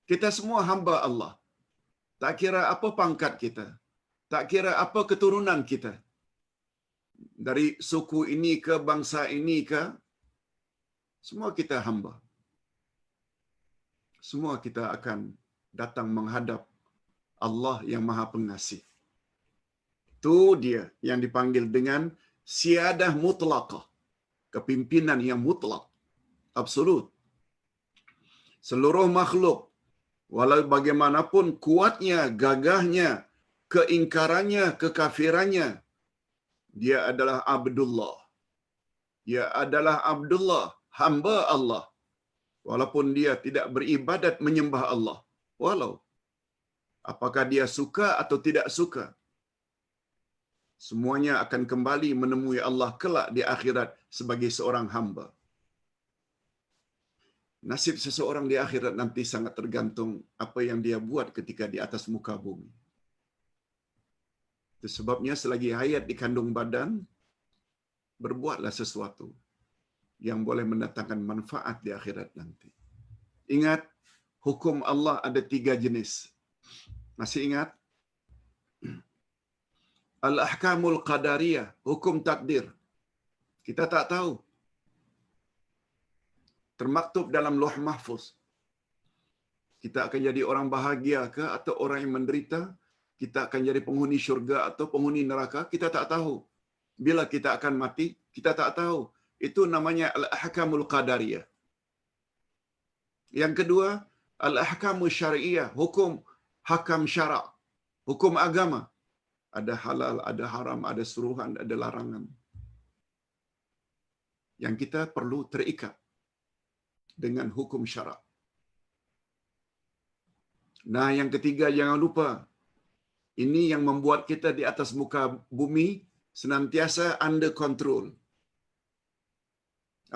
Kita semua hamba Allah. Tak kira apa pangkat kita, tak kira apa keturunan kita, dari suku ini ke bangsa ini ke, semua kita hamba. Semua kita akan datang menghadap Allah yang Maha Pengasih. Itu dia yang dipanggil dengan siyadah mutlaqah, kepimpinan yang mutlak, absolut. Seluruh makhluk, walau bagaimanapun kuatnya, gagahnya, keingkarannya, kekafirannya, dia adalah Abdullah. Dia adalah Abdullah, hamba Allah. Walaupun dia tidak beribadat menyembah Allah. Walau apakah dia suka atau tidak suka, semuanya akan kembali menemui Allah kelak di akhirat sebagai seorang hamba. Nasib seseorang di akhirat nanti sangat tergantung apa yang dia buat ketika di atas muka bumi. Itu sebabnya selagi hayat di kandung badan, berbuatlah sesuatu yang boleh mendatangkan manfaat di akhirat nanti. Ingat, hukum Allah ada 3 jenis. Masih ingat? Al-ahkamul qadariyah, hukum takdir. Kita tak tahu. Termaktub dalam Lauh Mahfuz. Kita akan jadi orang bahagia ke atau orang yang menderita? Kita akan jadi penghuni syurga atau penghuni neraka? Kita tak tahu. Bila kita akan mati? Kita tak tahu. Itu namanya al-ahkamul qadariyah. Yang kedua, al-ahkamul syari'iyah, hukum hakam syarak, hukum agama. Ada halal, ada haram, ada suruhan, ada larangan. Yang kita perlu terikat dengan hukum syarak. Nah, yang ketiga, jangan lupa, ini yang membuat kita di atas muka bumi senantiasa under control.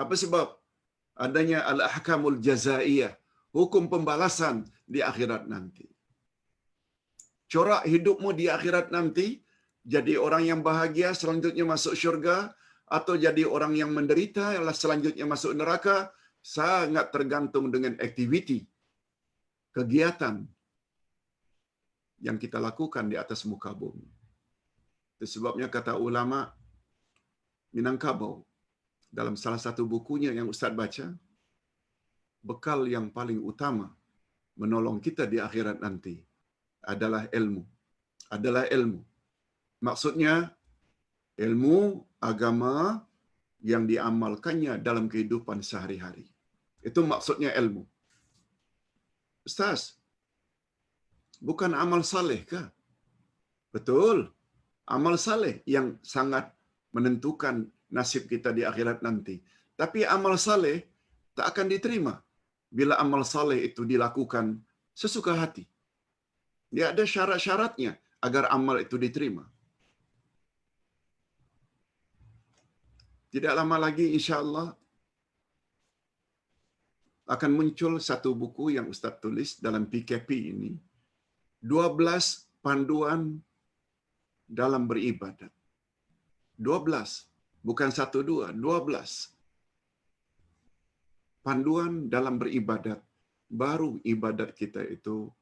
Apa sebab? Adanya al-ahkamul jazaiyah, hukum pembalasan di akhirat nanti. Corak hidupmu di akhirat nanti, jadi orang yang bahagia, selanjutnya masuk syurga, atau jadi orang yang menderita, ialah selanjutnya masuk neraka, sangat tergantung dengan aktiviti, kegiatan yang kita lakukan di atas muka bumi. Itu sebabnya kata ulama Minangkabau dalam salah satu bukunya yang Ustaz baca, bekal yang paling utama menolong kita di akhirat nanti adalah ilmu. Adalah ilmu. Maksudnya ilmu agama yang diamalkannya dalam kehidupan sehari-hari. Itu maksudnya ilmu. Ustaz, bukan amal saleh kah? Betul. Amal saleh yang sangat menentukan nasib kita di akhirat nanti. Tapi amal saleh tak akan diterima bila amal saleh itu dilakukan sesuka hati. Dia ada syarat-syaratnya agar amal itu diterima. Tidak lama lagi insya-Allah akan muncul satu buku yang Ustaz tulis dalam PKP ini, 12 panduan dalam beribadat. 12, bukan 1 2, 12. Panduan dalam beribadat, baru ibadat kita itu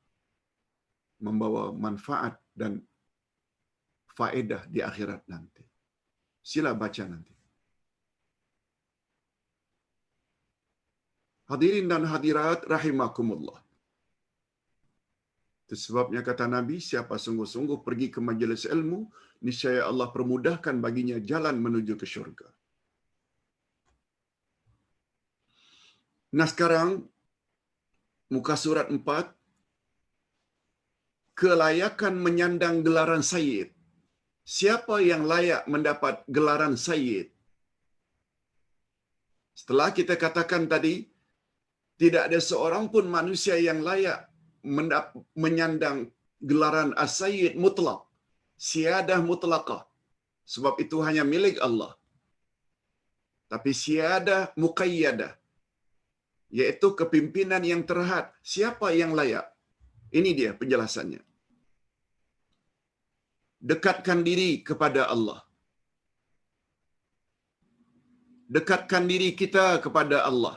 membawa manfaat dan faedah di akhirat nanti. Sila baca nanti. Hadirin dan hadirat rahimakumullah. Itu sebabnya kata Nabi, siapa sungguh-sungguh pergi ke majlis ilmu, niscaya Allah permudahkan baginya jalan menuju ke syurga. Nah sekarang, muka surat 4, kelayakan menyandang gelaran Sayyid. Siapa yang layak mendapat gelaran Sayyid? Setelah kita katakan tadi, tidak ada seorang pun manusia yang layak menyandang gelaran As-Sayyid mutlak, siadah mutlaqah. Sebab itu hanya milik Allah. Tapi siadah muqayyadah, yaitu kepimpinan yang terhad. Siapa yang layak? Ini dia penjelasannya. Dekatkan diri kepada Allah. Dekatkan diri kita kepada Allah.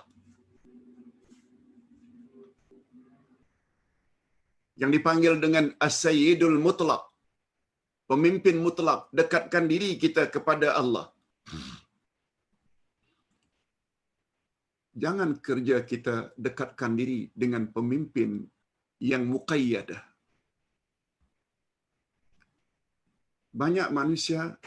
Yang dipanggil dengan As-Sayyidul Mutlaq, pemimpin mutlak. Dekatkan diri kita kepada Allah. Jangan kerja kita dekatkan diri dengan pemimpin yang muqayyadah. Banyak manusia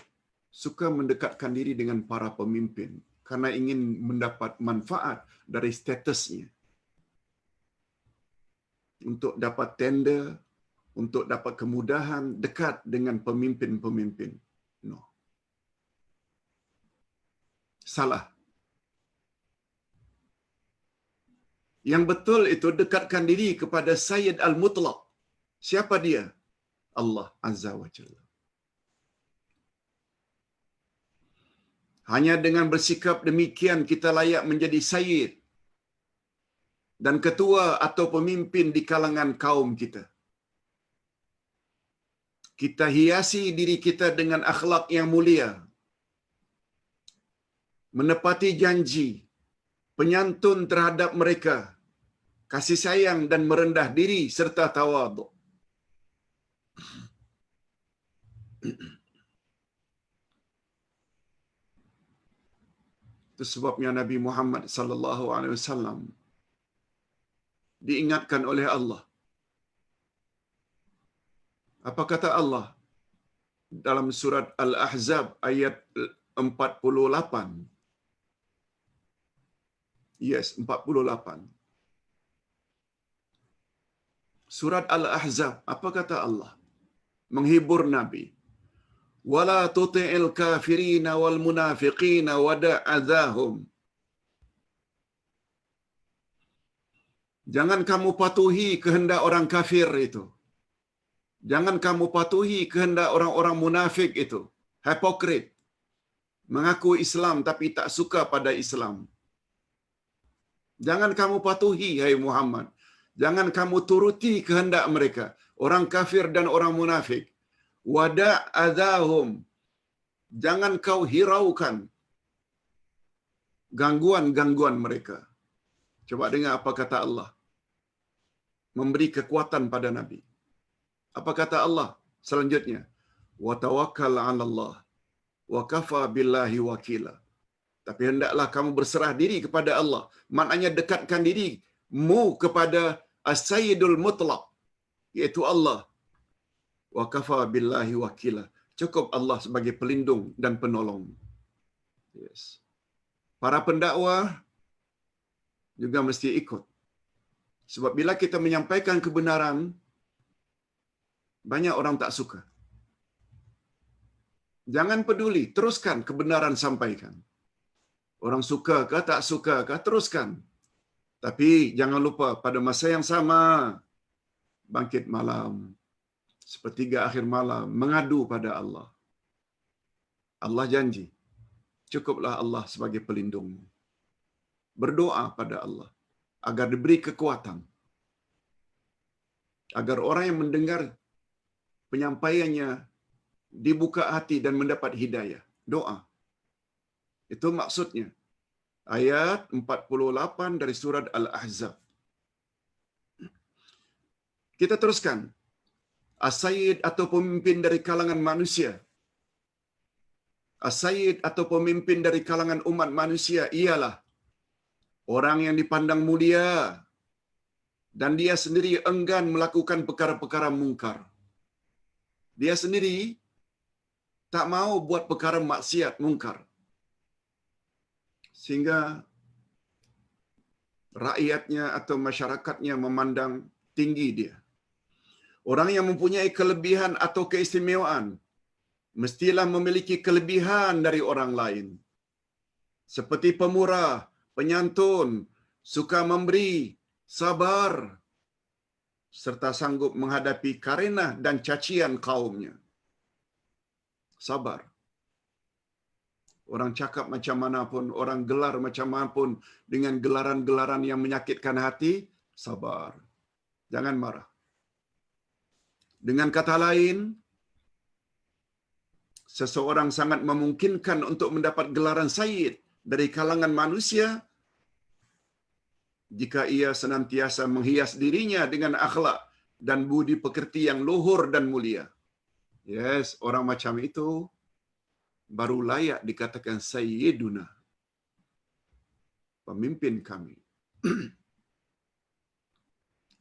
suka mendekatkan diri dengan para pemimpin karena ingin mendapat manfaat dari statusnya. Untuk dapat tender, untuk dapat kemudahan, dekat dengan pemimpin-pemimpin. No. Salah. Yang betul itu dekatkan diri kepada Sayyid Al-Mutlaq. Siapa dia? Allah Azza wa Jalla. Hanya dengan bersikap demikian kita layak menjadi Sayyid dan ketua atau pemimpin di kalangan kaum kita. Kita hiasi diri kita dengan akhlak yang mulia, menepati janji, penyantun terhadap mereka, kasih sayang dan merendah diri serta tawadhu. Itu sebabnya Nabi Muhammad sallallahu alaihi wasallam diingatkan oleh Allah. Apa kata Allah dalam surat Al-Ahzab ayat 48? Yes, 48. Surat Al-Ahzab, apa kata Allah? Menghibur Nabi. Wala tuti'il kafirina wal munafiqina wada'adzahum. Jangan kamu patuhi kehendak orang kafir itu. Jangan kamu patuhi kehendak orang-orang munafik itu. Hipokrit. Mengaku Islam tapi tak suka pada Islam. Jangan kamu patuhi, hai Muhammad. Jangan kamu turuti kehendak mereka. Orang kafir dan orang munafik. Wada'adzahum. Jangan kau hiraukan. gangguan-gangguan mereka. Coba dengar apa kata Allah. Memberi kekuatan pada Nabi. Apa kata Allah selanjutnya? Wa tawakkal 'ala Allah wa kafa billahi wakila. Tapi hendaklah kamu berserah diri kepada Allah. Maknanya dekatkan dirimu kepada As-Sayyidul Mutlaq, iaitu Allah. Wa kafa billahi wakila. Cukup Allah sebagai pelindung dan penolong. Yes. Para pendakwah juga mesti ikut. Sebab bila kita menyampaikan kebenaran, banyak orang tak suka. Jangan peduli, teruskan kebenaran sampaikan. Orang suka ke tak suka ke, teruskan. Tapi jangan lupa pada masa yang sama, bangkit malam, sepertiga akhir malam, mengadu pada Allah. Allah janji, cukuplah Allah sebagai pelindungmu. Berdoa pada Allah agar diberi kekuatan, agar orang yang mendengar penyampaiannya dibuka hati dan mendapat hidayah. Doa. Itu maksudnya. Ayat 48 dari surat Al-Ahzab. Kita teruskan. As-Sayyid atau pemimpin dari kalangan manusia. As-Sayyid atau pemimpin dari kalangan umat manusia ialah orang yang dipandang mulia dan dia sendiri enggan melakukan perkara-perkara mungkar. Dia sendiri tak mau buat perkara maksiat mungkar. Sehingga rakyatnya atau masyarakatnya memandang tinggi dia. Orang yang mempunyai kelebihan atau keistimewaan mestilah memiliki kelebihan dari orang lain. Seperti pemurah, penyantun, suka memberi, sabar, serta sanggup menghadapi karenah dan cacian kaumnya. Sabar. Orang cakap macam mana pun, orang gelar macam mana pun, dengan gelaran-gelaran yang menyakitkan hati, sabar. Jangan marah. Dengan kata lain, seseorang sangat memungkinkan untuk mendapat gelaran sayyid dari kalangan manusia jika ia senantiasa menghias dirinya dengan akhlak dan budi pekerti yang luhur dan mulia. Yes, orang macam itu baru layak dikatakan Sayyiduna, pemimpin kami.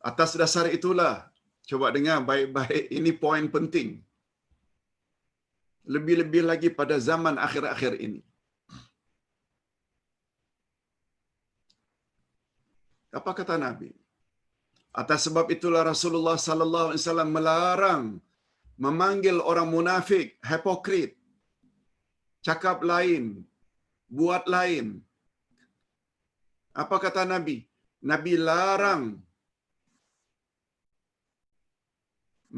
Atas dasar itulah, coba dengar baik-baik, ini poin penting. Lebih-lebih lagi pada zaman akhir-akhir ini. Apa kata Nabi? Atas sebab itulah Rasulullah sallallahu alaihi wasallam melarang memanggil orang munafik, hipokrit, cakap lain, buat lain. Apa kata Nabi? Nabi larang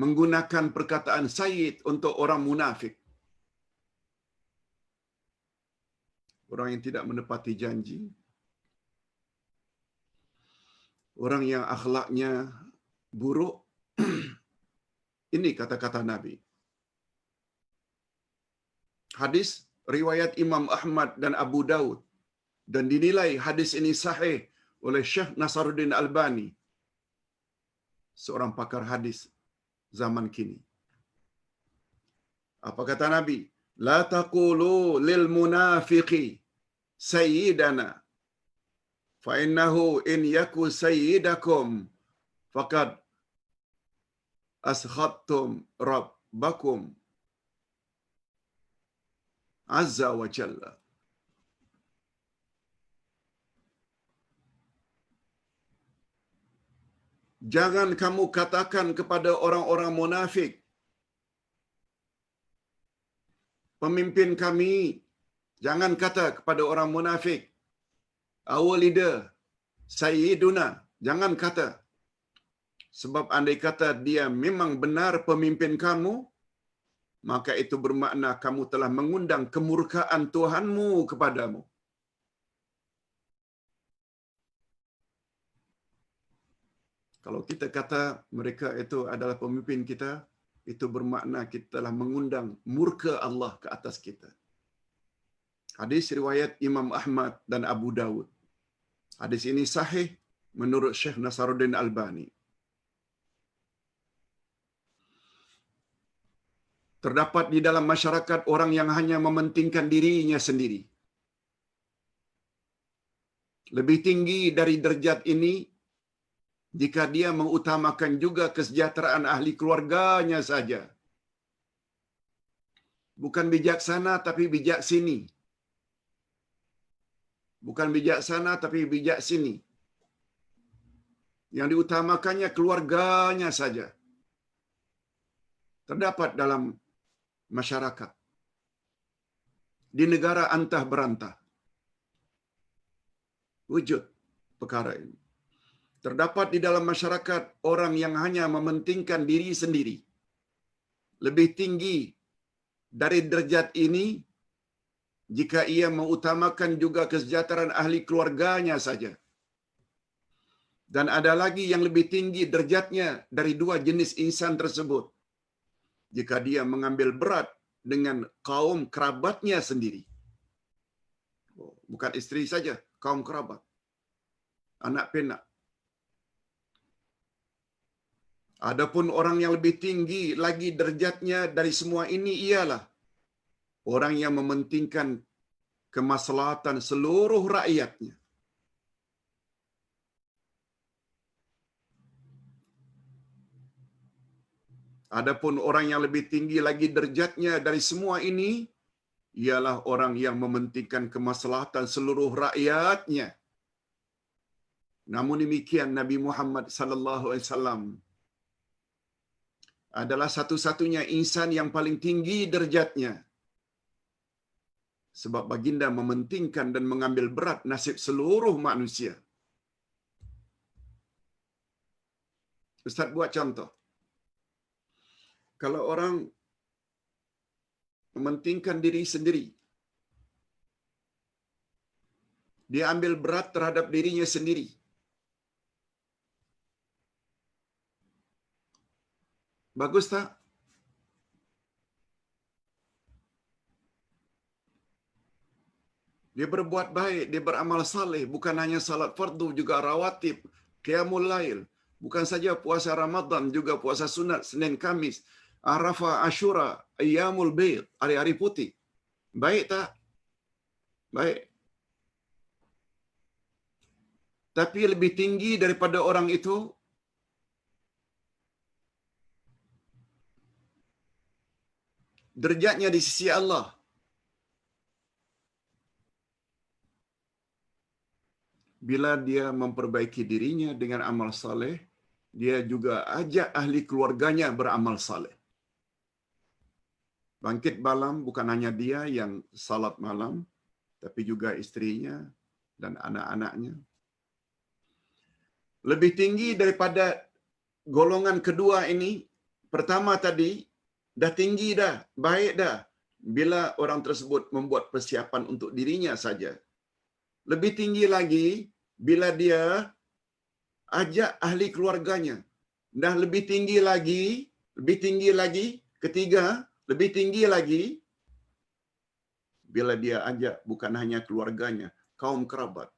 menggunakan perkataan sayyid untuk orang munafik. Orang yang tidak menepati janji. Orang yang akhlaknya buruk. Ini kata-kata Nabi. Hadis riwayat Imam Ahmad dan Abu Daud dan dinilai hadis ini sahih oleh Syekh Nasaruddin Albani, seorang pakar hadis zaman kini. Apa kata Nabi? La taqulu lil munafiqi sayyidana fa innahu in yaku sayyidakum faqad askhattum rabbakum azza wa jalla. Jangan kamu katakan kepada orang-orang munafik, pemimpin kami. Jangan kata kepada orang munafik, our leader, Sayyiduna. Jangan kata. Sebab andai kata dia memang benar pemimpin kamu, maka itu bermakna kamu telah mengundang kemurkaan Tuhanmu kepadamu. Kalau kita kata mereka itu adalah pemimpin kita, itu bermakna kita telah mengundang murka Allah ke atas kita. Hadis riwayat Imam Ahmad dan Abu Dawud. Hadis ini sahih menurut Syekh Nasaruddin Albani. Terdapat di dalam masyarakat orang yang hanya mementingkan dirinya sendiri. Lebih tinggi dari derajat ini jika dia mengutamakan juga kesejahteraan ahli keluarganya saja. Bukan bijaksana tapi bijak sini. Bukan bijaksana tapi bijak sini. Yang diutamakannya keluarganya saja. Terdapat dalam masyarakat. Di negara antah berantah. Wujud perkara ini. Terdapat di dalam masyarakat orang yang hanya mementingkan diri sendiri. Lebih tinggi dari derajat ini jika ia mengutamakan juga kesejahteraan ahli keluarganya saja. Dan ada lagi yang lebih tinggi derajatnya dari dua jenis insan tersebut. Jika dia mengambil berat dengan kaum kerabatnya sendiri. Bukan isteri saja, kaum kerabat. Anak pinak. Adapun orang yang lebih tinggi lagi derajatnya dari semua ini ialah orang yang mementingkan kemaslahatan seluruh rakyatnya. Adapun orang yang lebih tinggi lagi derajatnya dari semua ini ialah orang yang mementingkan kemaslahatan seluruh rakyatnya. Namun demikian Nabi Muhammad sallallahu alaihi wasallam adalah satu-satunya insan yang paling tinggi derajatnya. Sebab baginda mementingkan dan mengambil berat nasib seluruh manusia. Ustaz buat contoh. Kalau orang mementingkan diri sendiri, dia ambil berat terhadap dirinya sendiri. Bagus tak? Dia berbuat baik, dia beramal saleh, bukan hanya salat fardu, juga rawatib, qiyamul lail. Bukan saja puasa Ramadan, juga puasa sunat Senin Kamis, Arafah, Asyura, Ayyamul Bid, hari-hari putih. Baik tak? Baik. Tapi lebih tinggi daripada orang itu, derajatnya di sisi Allah. Bila dia memperbaiki dirinya dengan amal saleh, dia juga ajak ahli keluarganya beramal saleh. Bangkit malam bukan hanya dia yang salat malam, tapi juga istrinya dan anak-anaknya. Lebih tinggi daripada golongan kedua ini, pertama tadi, dah tinggi dah, baik dah. Bila orang tersebut membuat persiapan untuk dirinya saja. Lebih tinggi lagi, bila dia ajak ahli keluarganya. Dah lebih tinggi lagi, ketiga, lebih tinggi lagi, bila dia ajak bukan hanya keluarganya, kaum kerabat,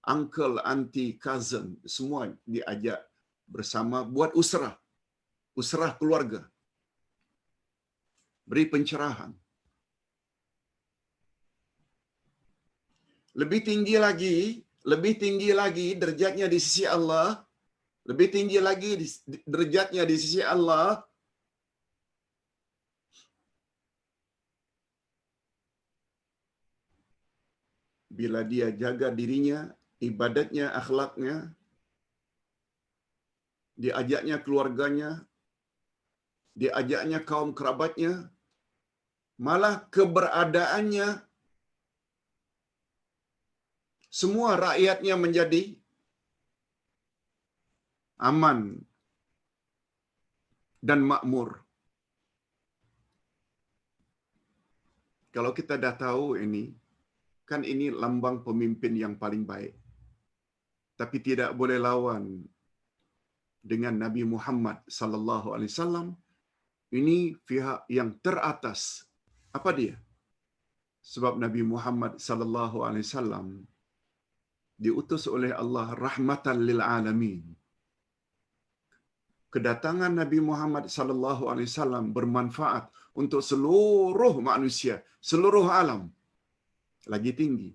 uncle, auntie, cousin, semua diajak bersama buat usrah keluarga. Beri pencerahan. Lebih tinggi lagi derajatnya di sisi Allah, lebih tinggi lagi derajatnya di sisi Allah bila dia jaga dirinya, ibadatnya, akhlaknya, diajaknya keluarganya, diajaknya kaum kerabatnya, malah keberadaannya semua rakyatnya menjadi aman dan makmur. Kalau kita dah tahu ini, kan ini lambang pemimpin yang paling baik. Tapi tidak boleh lawan dengan Nabi Muhammad sallallahu alaihi wasallam. Ini pihak yang teratas. Apa dia? Sebab Nabi Muhammad sallallahu alaihi wasallam diutus oleh Allah rahmatan lil alamin. Kedatangan Nabi Muhammad sallallahu alaihi wasallam bermanfaat untuk seluruh manusia, seluruh alam. Lagi tinggi.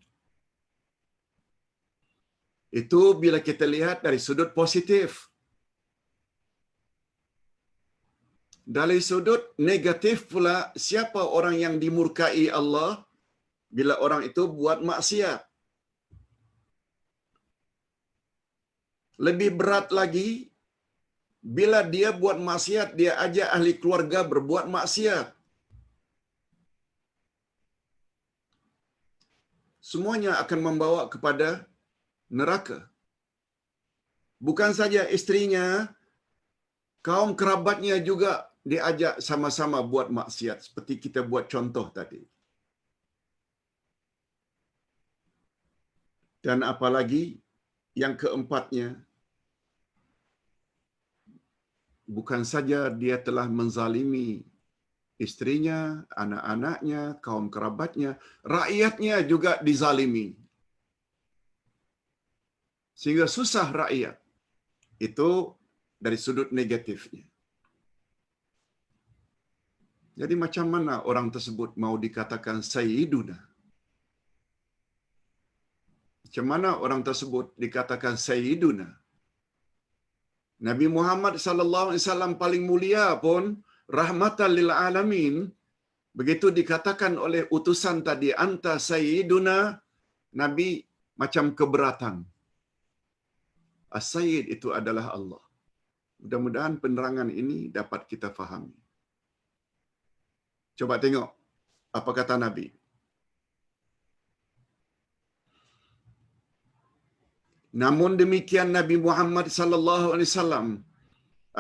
Itu bila kita lihat dari sudut positif. Dari sudut negatif pula, siapa orang yang dimurkai Allah bila orang itu buat maksiat? Lebih berat lagi, bila dia buat maksiat, dia ajak ahli keluarga berbuat maksiat. Semuanya akan membawa kepada neraka. Bukan saja istrinya, kaum kerabatnya juga diajak sama-sama buat maksiat. Seperti kita buat contoh tadi. Dan apalagi yang keempatnya, bukan saja dia telah menzalimi istrinya, anak-anaknya, kaum kerabatnya, rakyatnya juga dizalimi. Sehingga susah rakyat. Itu dari sudut negatifnya. Jadi macam mana orang tersebut mau dikatakan Sayyiduna? Macam mana orang tersebut dikatakan Sayyiduna? Nabi Muhammad sallallahu alaihi wasallam paling mulia pun rahmatan lil alamin, begitu dikatakan oleh utusan tadi anta sayyiduna, Nabi macam keberatan. As-Sayyid itu adalah Allah. Mudah-mudahan penerangan ini dapat kita fahami. Coba tengok apa kata Nabi. Namun demikian Nabi Muhammad sallallahu alaihi wasallam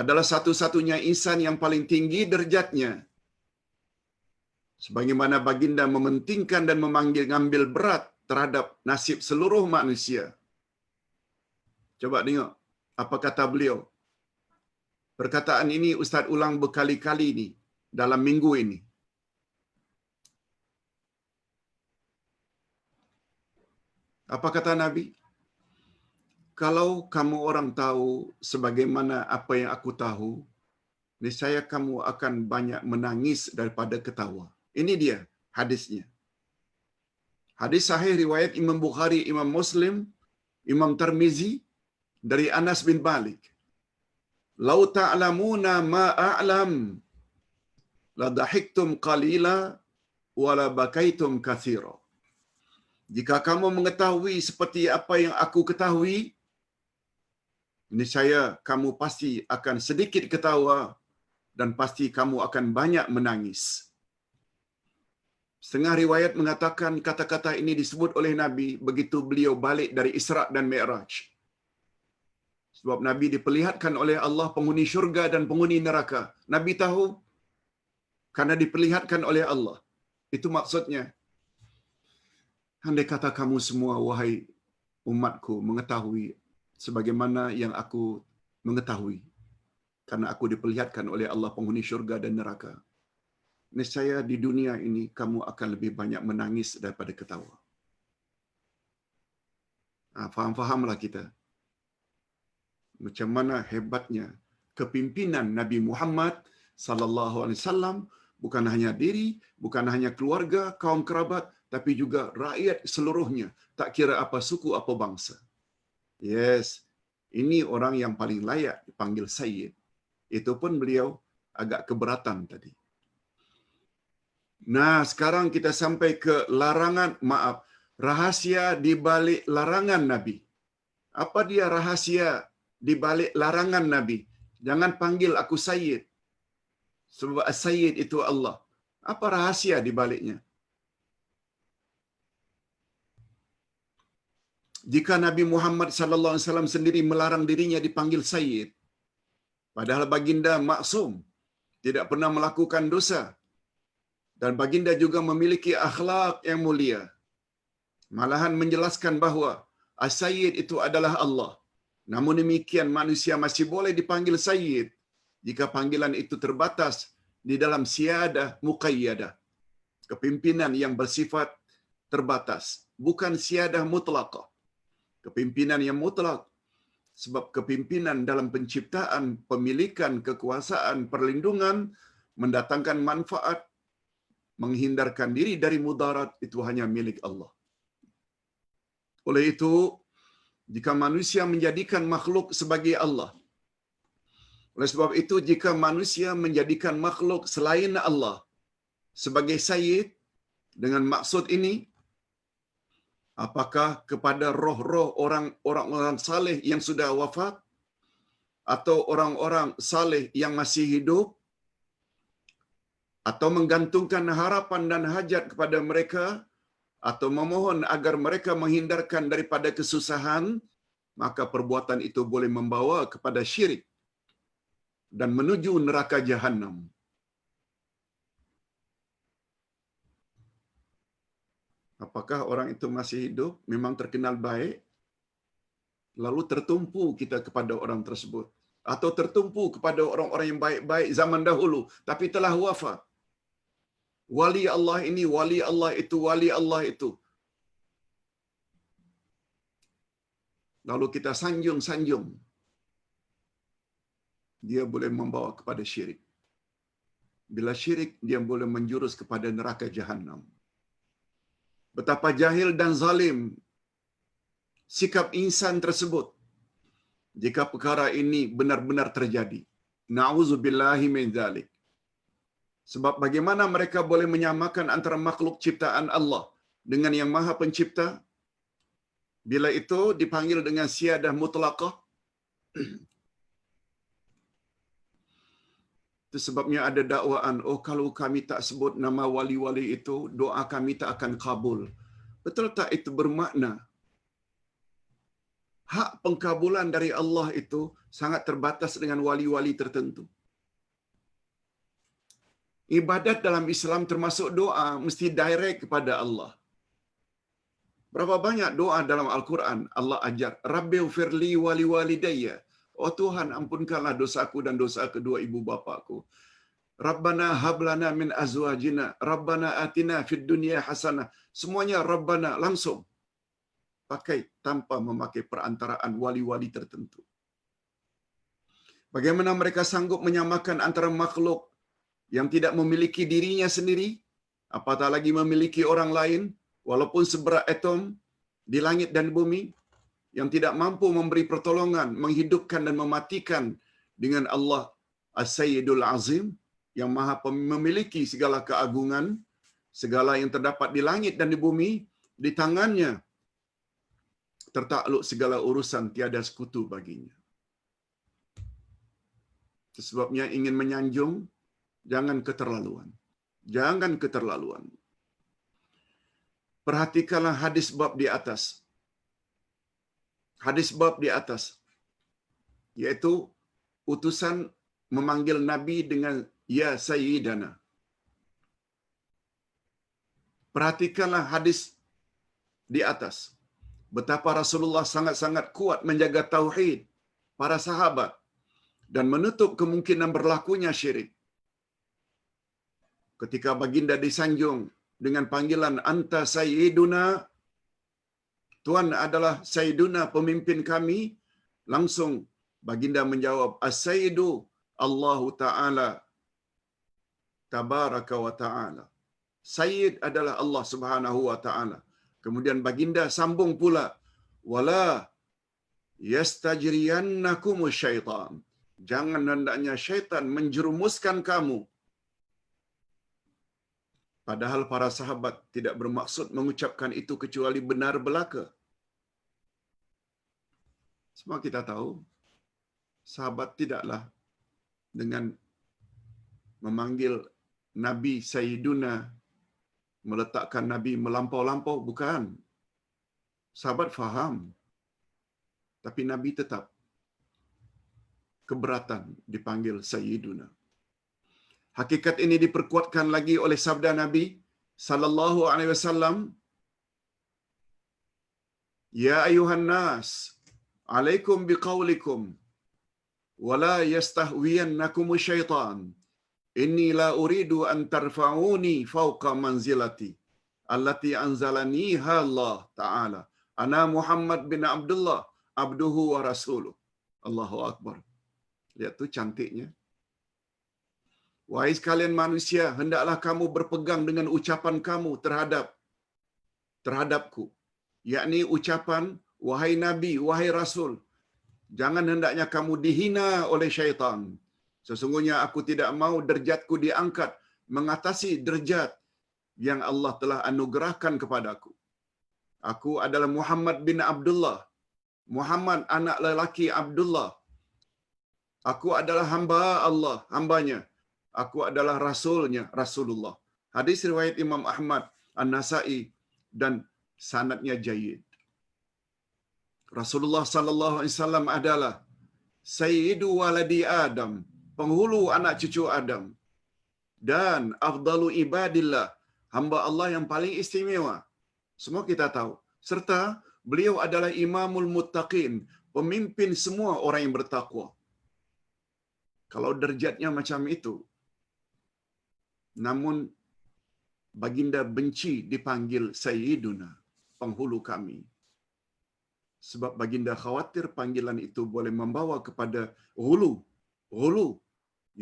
adalah satu-satunya insan yang paling tinggi derajatnya. Sebagaimana baginda mementingkan dan mengambil berat terhadap nasib seluruh manusia. Coba tengok apa kata beliau. Perkataan ini Ustaz ulang berkali-kali ini dalam minggu ini. Apa kata Nabi? Kalau kamu orang tahu sebagaimana apa yang aku tahu, niscaya kamu akan banyak menangis daripada ketawa. Ini dia hadisnya. Hadis sahih riwayat Imam Bukhari, Imam Muslim, Imam Tirmizi dari Anas bin Malik. Lau ta'lamuna ma a'lam la dhahiktum qalila wa la bakaitum katsira. Jika kamu mengetahui seperti apa yang aku ketahui, niscaya kamu pasti akan sedikit ketawa dan pasti kamu akan banyak menangis. Setengah riwayat mengatakan kata-kata ini disebut oleh Nabi begitu beliau balik dari Isra' dan Mi'raj. Sebab Nabi diperlihatkan oleh Allah penghuni syurga dan penghuni neraka. Nabi tahu karena diperlihatkan oleh Allah. Itu maksudnya. Andai kata kamu semua, wahai umatku, mengetahui sebagaimana yang aku mengetahui. Karena aku diperlihatkan oleh Allah penghuni syurga dan neraka. Niscaya di dunia ini kamu akan lebih banyak menangis daripada ketawa. Faham-fahamlah kita. Macam mana hebatnya kepimpinan Nabi Muhammad sallallahu alaihi wasallam, bukan hanya diri, bukan hanya keluarga, kaum kerabat, tapi juga rakyat seluruhnya, tak kira apa suku, apa bangsa. Yes, ini orang yang paling layak dipanggil Sayyid. Itu pun beliau agak keberatan tadi. Nah, sekarang kita sampai ke rahasia di balik larangan Nabi. Apa dia rahasia di balik larangan Nabi? Jangan panggil aku Sayyid. Sebab Sayyid itu Allah. Apa rahasia di baliknya? Jika Nabi Muhammad sallallahu alaihi wasallam sendiri melarang dirinya dipanggil Sayyid, padahal baginda maksum, tidak pernah melakukan dosa, dan baginda juga memiliki akhlak yang mulia. Malahan menjelaskan bahawa As-Sayyid itu adalah Allah. Namun demikian manusia masih boleh dipanggil Sayyid jika panggilan itu terbatas di dalam siyadah muqayyadah, kepimpinan yang bersifat terbatas, bukan siyadah mutlaqah. Kepimpinan yang mutlak. Sebab kepimpinan dalam penciptaan, pemilikan, kekuasaan, perlindungan, mendatangkan manfaat, menghindarkan diri dari mudarat, itu hanya milik Allah. Oleh itu, jika manusia menjadikan makhluk sebagai Allah, oleh sebab itu, jika manusia menjadikan makhluk selain Allah sebagai sayyid, dengan maksud ini, apakah kepada roh-roh orang-orang saleh yang sudah wafat, atau orang-orang saleh yang masih hidup, atau menggantungkan harapan dan hajat kepada mereka, atau memohon agar mereka menghindarkan daripada kesusahan, maka perbuatan itu boleh membawa kepada syirik dan menuju neraka Jahannam. Apakah orang itu masih hidup, memang terkenal baik, lalu tertumpu kita kepada orang tersebut, atau tertumpu kepada orang-orang yang baik-baik zaman dahulu tapi telah wafat? Wali Allah ini, wali Allah itu, wali Allah itu. Lalu kita sanjung-sanjung. Dia boleh membawa kepada syirik. Bila syirik, dia boleh menjurus kepada neraka Jahannam. Betapa jahil dan zalim sikap insan tersebut jika perkara ini benar-benar terjadi. Na'udzubillahi min dzalik. Sebab bagaimana mereka boleh menyamakan antara makhluk ciptaan Allah dengan yang Maha Pencipta? Bila itu dipanggil dengan siyadah mutlaqah. Itu sebabnya ada dakwaan, oh kalau kami tak sebut nama wali-wali itu, doa kami tak akan kabul. Betul tak itu bermakna? Hak pengkabulan dari Allah itu sangat terbatas dengan wali-wali tertentu. Ibadat dalam Islam termasuk doa mesti direct kepada Allah. Berapa banyak doa dalam Al-Quran Allah ajar, Rabbighfirli wali walidayya. Oh Tuhan, ampunkanlah dosaku dan dosa kedua ibu bapakku. Rabbana hablana min azwajina, Rabbana atina fid dunya hasanah. Semuanya Rabbana langsung. Pakai tanpa memakai perantaraan wali-wali tertentu. Bagaimana mereka sanggup menyamakan antara makhluk yang tidak memiliki dirinya sendiri, apatah lagi memiliki orang lain, walaupun seberat atom di langit dan bumi, yang tidak mampu memberi pertolongan, menghidupkan dan mematikan, dengan Allah As-Sayyidul Azim, yang maha memiliki segala keagungan, segala yang terdapat di langit dan di bumi, di tangannya tertakluk segala urusan, tiada sekutu baginya. Sebabnya ingin menyanjung, jangan keterlaluan. Jangan keterlaluan. Perhatikanlah hadis bab di atas. Hadis bab di atas, yaitu utusan memanggil Nabi dengan Ya Sayyidana. Perhatikanlah hadis di atas. Betapa Rasulullah sangat-sangat kuat menjaga tauhid para sahabat dan menutup kemungkinan berlakunya syirik. Ketika baginda disanjung dengan panggilan Anta Sayyiduna, Tuhan adalah Sayyiduna, pemimpin kami, langsung baginda menjawab, As-Sayyidu Allahu Ta'ala Tabaraka wa Ta'ala. Sayyid adalah Allah Subhanahu wa Ta'ala. Kemudian baginda sambung pula, wala yastajriyannakum syaitan. Jangan hendaknya syaitan menjerumuskan kamu. Padahal para sahabat tidak bermaksud mengucapkan itu kecuali benar belaka. Semua kita tahu, sahabat tidaklah dengan memanggil Nabi Sayyiduna, meletakkan Nabi melampau-lampau, bukan. Sahabat faham, tapi Nabi tetap keberatan dipanggil Sayyiduna. Hakikat ini diperkuatkan lagi oleh sabda Nabi sallallahu alaihi wasallam, Ya ayuhan nas, alaikum biqaulikum wala yastahwiyannakum syaitan. Inni la uridu an tarfa'uni fawqa manzilati. allati anzalaniha Allah Ta'ala. Ana Muhammad bin Abdullah, abduhu wa rasuluh. Allahu Akbar. Lihat tu cantiknya. Wahai sekalian manusia, hendaklah kamu berpegang dengan ucapan kamu terhadapku. Yakni ucapan, wahai Nabi, wahai Rasul. Jangan hendaknya kamu dihina oleh syaitan. Sesungguhnya aku tidak mau derjatku diangkat mengatasi derjat yang Allah telah anugerahkan kepadaku. Aku adalah Muhammad bin Abdullah. Muhammad anak lelaki Abdullah. Aku adalah hamba Allah, hambanya. Aku adalah rasulnya, Rasulullah. Hadis riwayat Imam Ahmad, An-Nasa'i dan sanadnya jayyid. Rasulullah sallallahu alaihi wasallam adalah sayyidu waladi Adam, penghulu anak cucu Adam, dan afdalu ibadillah, hamba Allah yang paling istimewa. Semua kita tahu. Serta beliau adalah imamul muttaqin, pemimpin semua orang yang bertakwa. Kalau derjatnya macam itu, namun baginda benci dipanggil Sayyiduna, penghulu kami. Sebab baginda khawatir panggilan itu boleh membawa kepada hulu,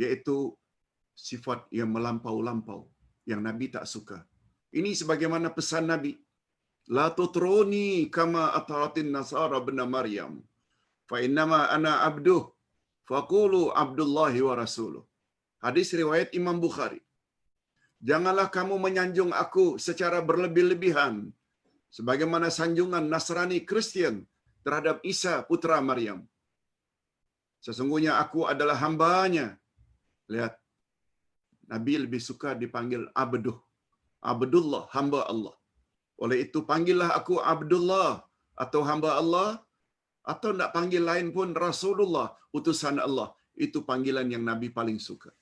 iaitu sifat yang melampau-lampau, yang Nabi tak suka. Ini sebagaimana pesan Nabi, La tutruni kama ataratin nasara bin Maryam, fa innama ana abduh, faqulu abdullahi wa rasuluh. Hadis riwayat Imam Bukhari. Janganlah kamu menyanjung aku secara berlebih-lebihan, sebagaimana sanjungan Nasrani Kristian terhadap Isa putra Maryam. Sesungguhnya aku adalah hambanya. Lihat, Nabi lebih suka dipanggil Abduh. Abdullah, hamba Allah. Oleh itu panggillah aku Abdullah atau hamba Allah, atau nak panggil lain pun Rasulullah, utusan Allah. Itu panggilan yang Nabi paling suka.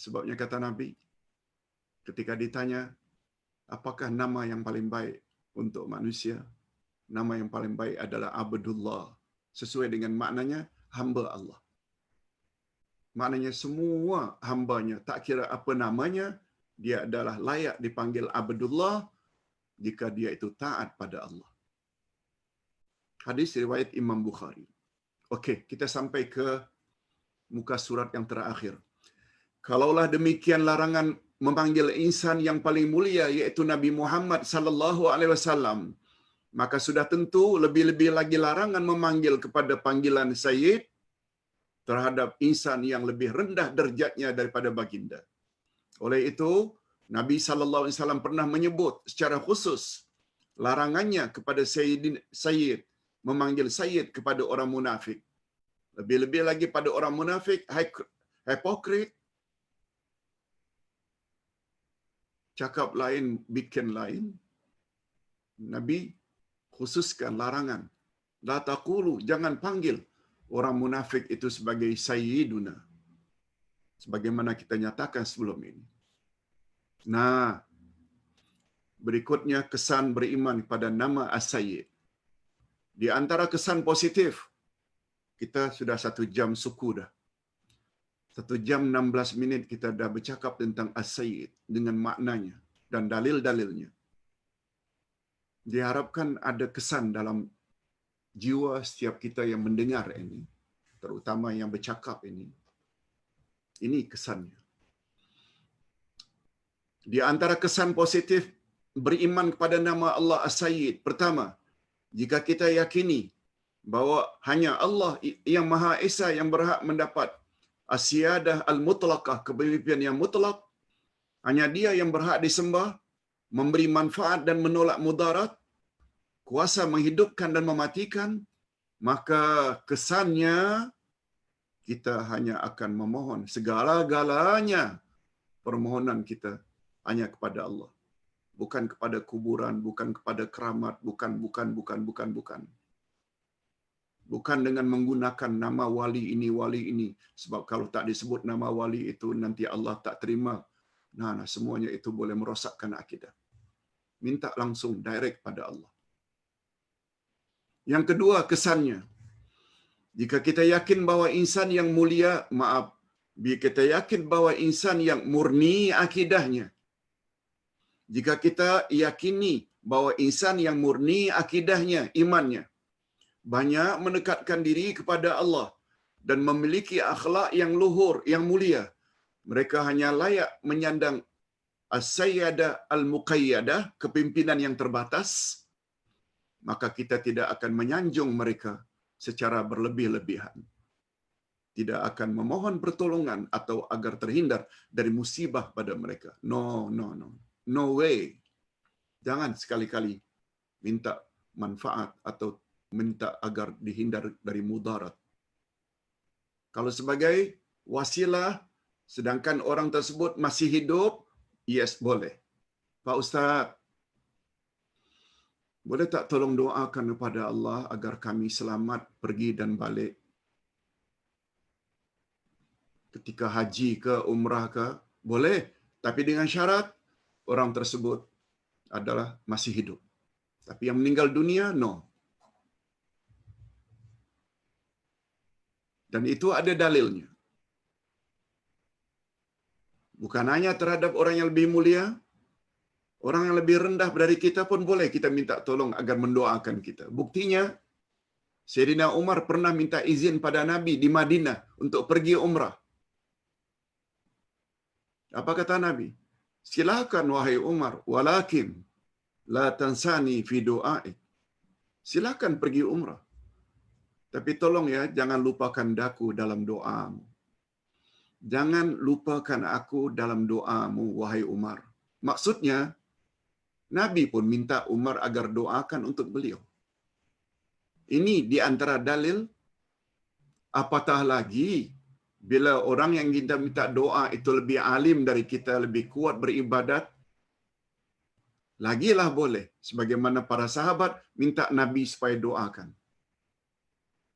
Sebabnya kata Nabi, ketika ditanya, apakah nama yang paling baik untuk manusia? Nama yang paling baik adalah Abdullah. Sesuai dengan maknanya, hamba Allah. Maknanya semua hambanya, tak kira apa namanya, dia adalah layak dipanggil Abdullah jika dia itu taat pada Allah. Hadis riwayat Imam Bukhari. Okey, kita sampai ke muka surat yang terakhir. Kalaulah demikian larangan memanggil insan yang paling mulia, iaitu Nabi Muhammad sallallahu alaihi wasallam, maka sudah tentu lebih-lebih lagi larangan memanggil kepada panggilan Sayyid terhadap insan yang lebih rendah derjatnya daripada baginda. Oleh itu, Nabi sallallahu alaihi wasallam pernah menyebut secara khusus larangannya kepada Sayyid, memanggil Sayyid kepada orang munafik. Lebih-lebih lagi pada orang munafik, hipokrit, cakap lain, bikin lain. Nabi khususkan larangan. La taqulu, jangan panggil orang munafik itu sebagai Sayyiduna. Sebagaimana kita nyatakan sebelum ini. Nah, berikutnya kesan beriman pada nama As-Sayyid. Di antara kesan positif, kita sudah 1 jam suku dah. 1 jam 16 minit kita dah bercakap tentang As-Sayyid dengan maknanya dan dalil-dalilnya. Diharapkan ada kesan dalam jiwa setiap kita yang mendengar ini, terutama yang bercakap ini. Ini kesannya. Di antara kesan positif beriman kepada nama Allah As-Sayyid. Pertama, jika kita yakini bahawa hanya Allah yang Maha Esa yang berhak mendapat As-Siyadah Al-Mutlaqah, kepemimpinan yang mutlak, hanya Dia yang berhak disembah, memberi manfaat dan menolak mudarat, kuasa menghidupkan dan mematikan, maka kesannya kita hanya akan memohon segala-galanya permohonan kita hanya kepada Allah. Bukan kepada kuburan, bukan kepada keramat, bukan. Bukan dengan menggunakan nama wali ini. Sebab kalau tak disebut nama wali itu, nanti Allah tak terima. Nah, semuanya itu boleh merosakkan akidah. Minta langsung, direct pada Allah. Yang kedua, kesannya. Jika kita yakin bahawa insan yang mulia, jika kita yakin bahawa insan yang murni akidahnya, Jika kita yakini bahwa insan yang murni akidahnya, imannya, banyak mendekatkan diri kepada Allah dan memiliki akhlak yang luhur, yang mulia, mereka hanya layak menyandang as-sayyadah al-muqayyadah, kepimpinan yang terbatas, maka kita tidak akan menyanjung mereka secara berlebih-lebihan. Tidak akan memohon pertolongan atau agar terhindar dari musibah pada mereka. No, no, no. No way. Jangan sekali-kali minta manfaat atau minta agar dihindar dari mudarat. Kalau sebagai wasilah, sedangkan orang tersebut masih hidup, yes, boleh. Pak Ustaz, boleh tak tolong doakan kepada Allah agar kami selamat pergi dan balik? Ketika haji ke umrah ke, boleh. Tapi dengan syarat, orang tersebut adalah masih hidup. Tapi yang meninggal dunia, no. Dan itu ada dalilnya. Bukan hanya terhadap orang yang lebih mulia, orang yang lebih rendah dari kita pun boleh kita minta tolong agar mendoakan kita. Buktinya, Sayyidina Umar pernah minta izin pada Nabi di Madinah untuk pergi umrah. Apa kata Nabi? Silakan wahai Umar, walakin la tansani fi du'aik. Silakan pergi umrah. Tapi tolong ya, jangan lupakan daku dalam doamu. Jangan lupakan aku dalam doamu, wahai Umar. Maksudnya, Nabi pun minta Umar agar doakan untuk beliau. Ini di antara dalil, apatah lagi bila orang yang kita minta doa itu lebih alim dari kita, lebih kuat beribadat, lagilah boleh. Sebagaimana para sahabat minta Nabi supaya doakan.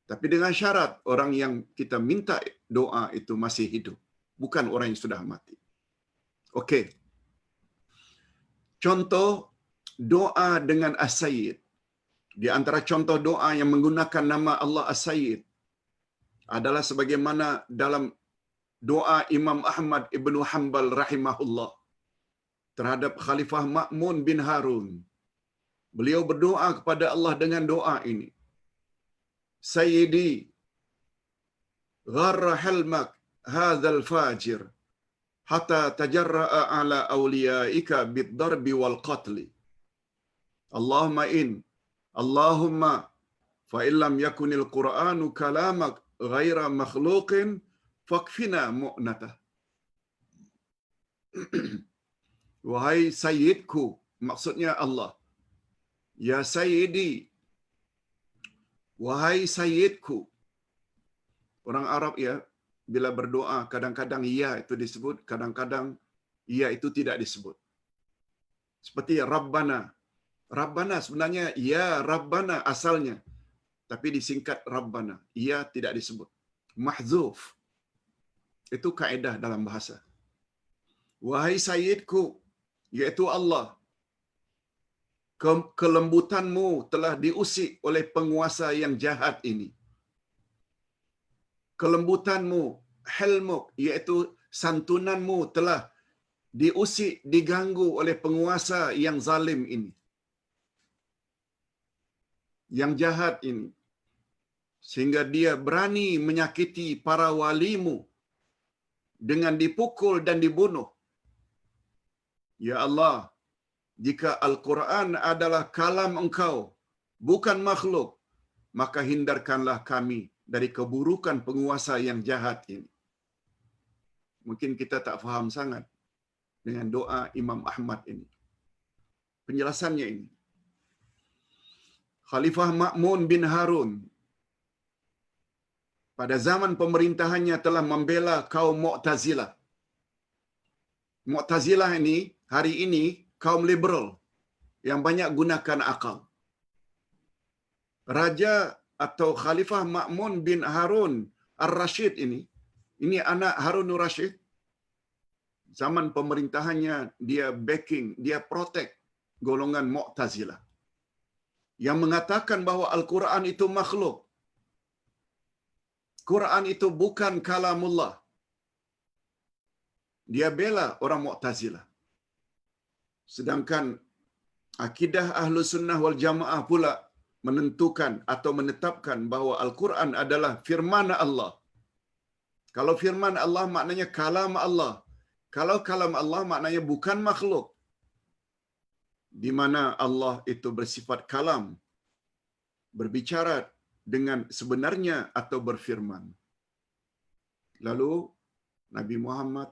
Tapi dengan syarat orang yang kita minta doa itu masih hidup. Bukan orang yang sudah mati. Okey. Contoh doa dengan As-Sayyid. Di antara contoh doa yang menggunakan nama Allah As-Sayyid adalah sebagaimana dalam doa Imam Ahmad Ibn Hanbal rahimahullah terhadap Khalifah Ma'mun bin Harun. Beliau berdoa kepada Allah dengan doa ini. Sayyidi, gharra halmak hadzal fajir hatta tajarra'a ala awliyaika bid-darbi wal qatli. Allahumma fa illam yakunil Qur'anu kalamak ghaira makhluqin fakfina mu'natah. Wahai Sayyidku, maksudnya Allah. Ya Sayyidi, wahai Sayyidku. Orang Arab ya, bila berdoa, kadang-kadang ya itu disebut, kadang-kadang ya itu tidak disebut. Seperti Rabbana. Rabbana sebenarnya ya Rabbana asalnya. Tapi disingkat Rabbana. Ya tidak disebut. Mahzuf. Itu kaedah dalam bahasa. Wahai Sayyidku, yaitu Allah, kelembutanmu telah diusik oleh penguasa yang jahat ini. Kelembutanmu, hilmuk, yaitu santunanmu telah diusik, diganggu oleh penguasa yang zalim ini. Yang jahat ini. Sehingga dia berani menyakiti para walimu dengan dipukul dan dibunuh. Ya Allah, jika Al-Quran adalah kalam Engkau, bukan makhluk, maka hindarkanlah kami dari keburukan penguasa yang jahat ini. Mungkin kita tak faham sangat dengan doa Imam Ahmad ini. Penjelasannya ini. Khalifah Ma'mun bin Harun pada zaman pemerintahannya telah membela kaum Mu'tazilah. Mu'tazilah ini hari ini kaum liberal yang banyak gunakan akal. Raja atau Khalifah Ma'mun bin Harun Ar-Rashid ini anak Harun Ar-Rashid. Zaman pemerintahannya dia backing, dia protect golongan Mu'tazilah yang mengatakan bahwa Al-Quran itu makhluk. Quran itu bukan kalamullah. Dia bela orang Mu'tazilah. Sedangkan akidah Ahlus Sunnah wal Jamaah pula menentukan atau menetapkan bahawa Al-Quran adalah firman Allah. Kalau firman Allah maknanya kalam Allah. Kalau kalam Allah maknanya bukan makhluk. Di mana Allah itu bersifat kalam, berbicara dengan sebenarnya atau berfirman. Lalu Nabi Muhammad,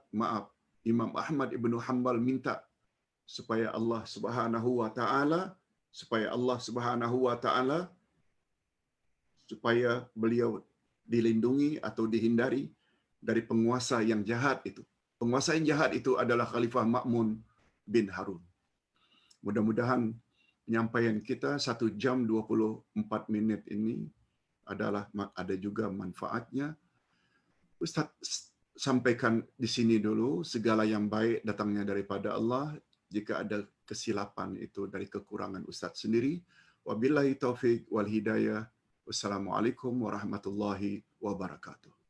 Imam Ahmad Ibnu Hanbal minta supaya Allah Subhanahu wa taala supaya beliau dilindungi atau dihindari dari penguasa yang jahat itu. Penguasa yang jahat itu adalah Khalifah Ma'mun bin Harun. Mudah-mudahan penyampaian kita 1 jam 24 minit ini ada juga manfaatnya. Ustaz sampaikan di sini dulu, segala yang baik datangnya daripada Allah. Jika ada kesilapan itu dari kekurangan Ustaz sendiri. Wabillahi taufik wal hidayah. Wassalamualaikum warahmatullahi wabarakatuh.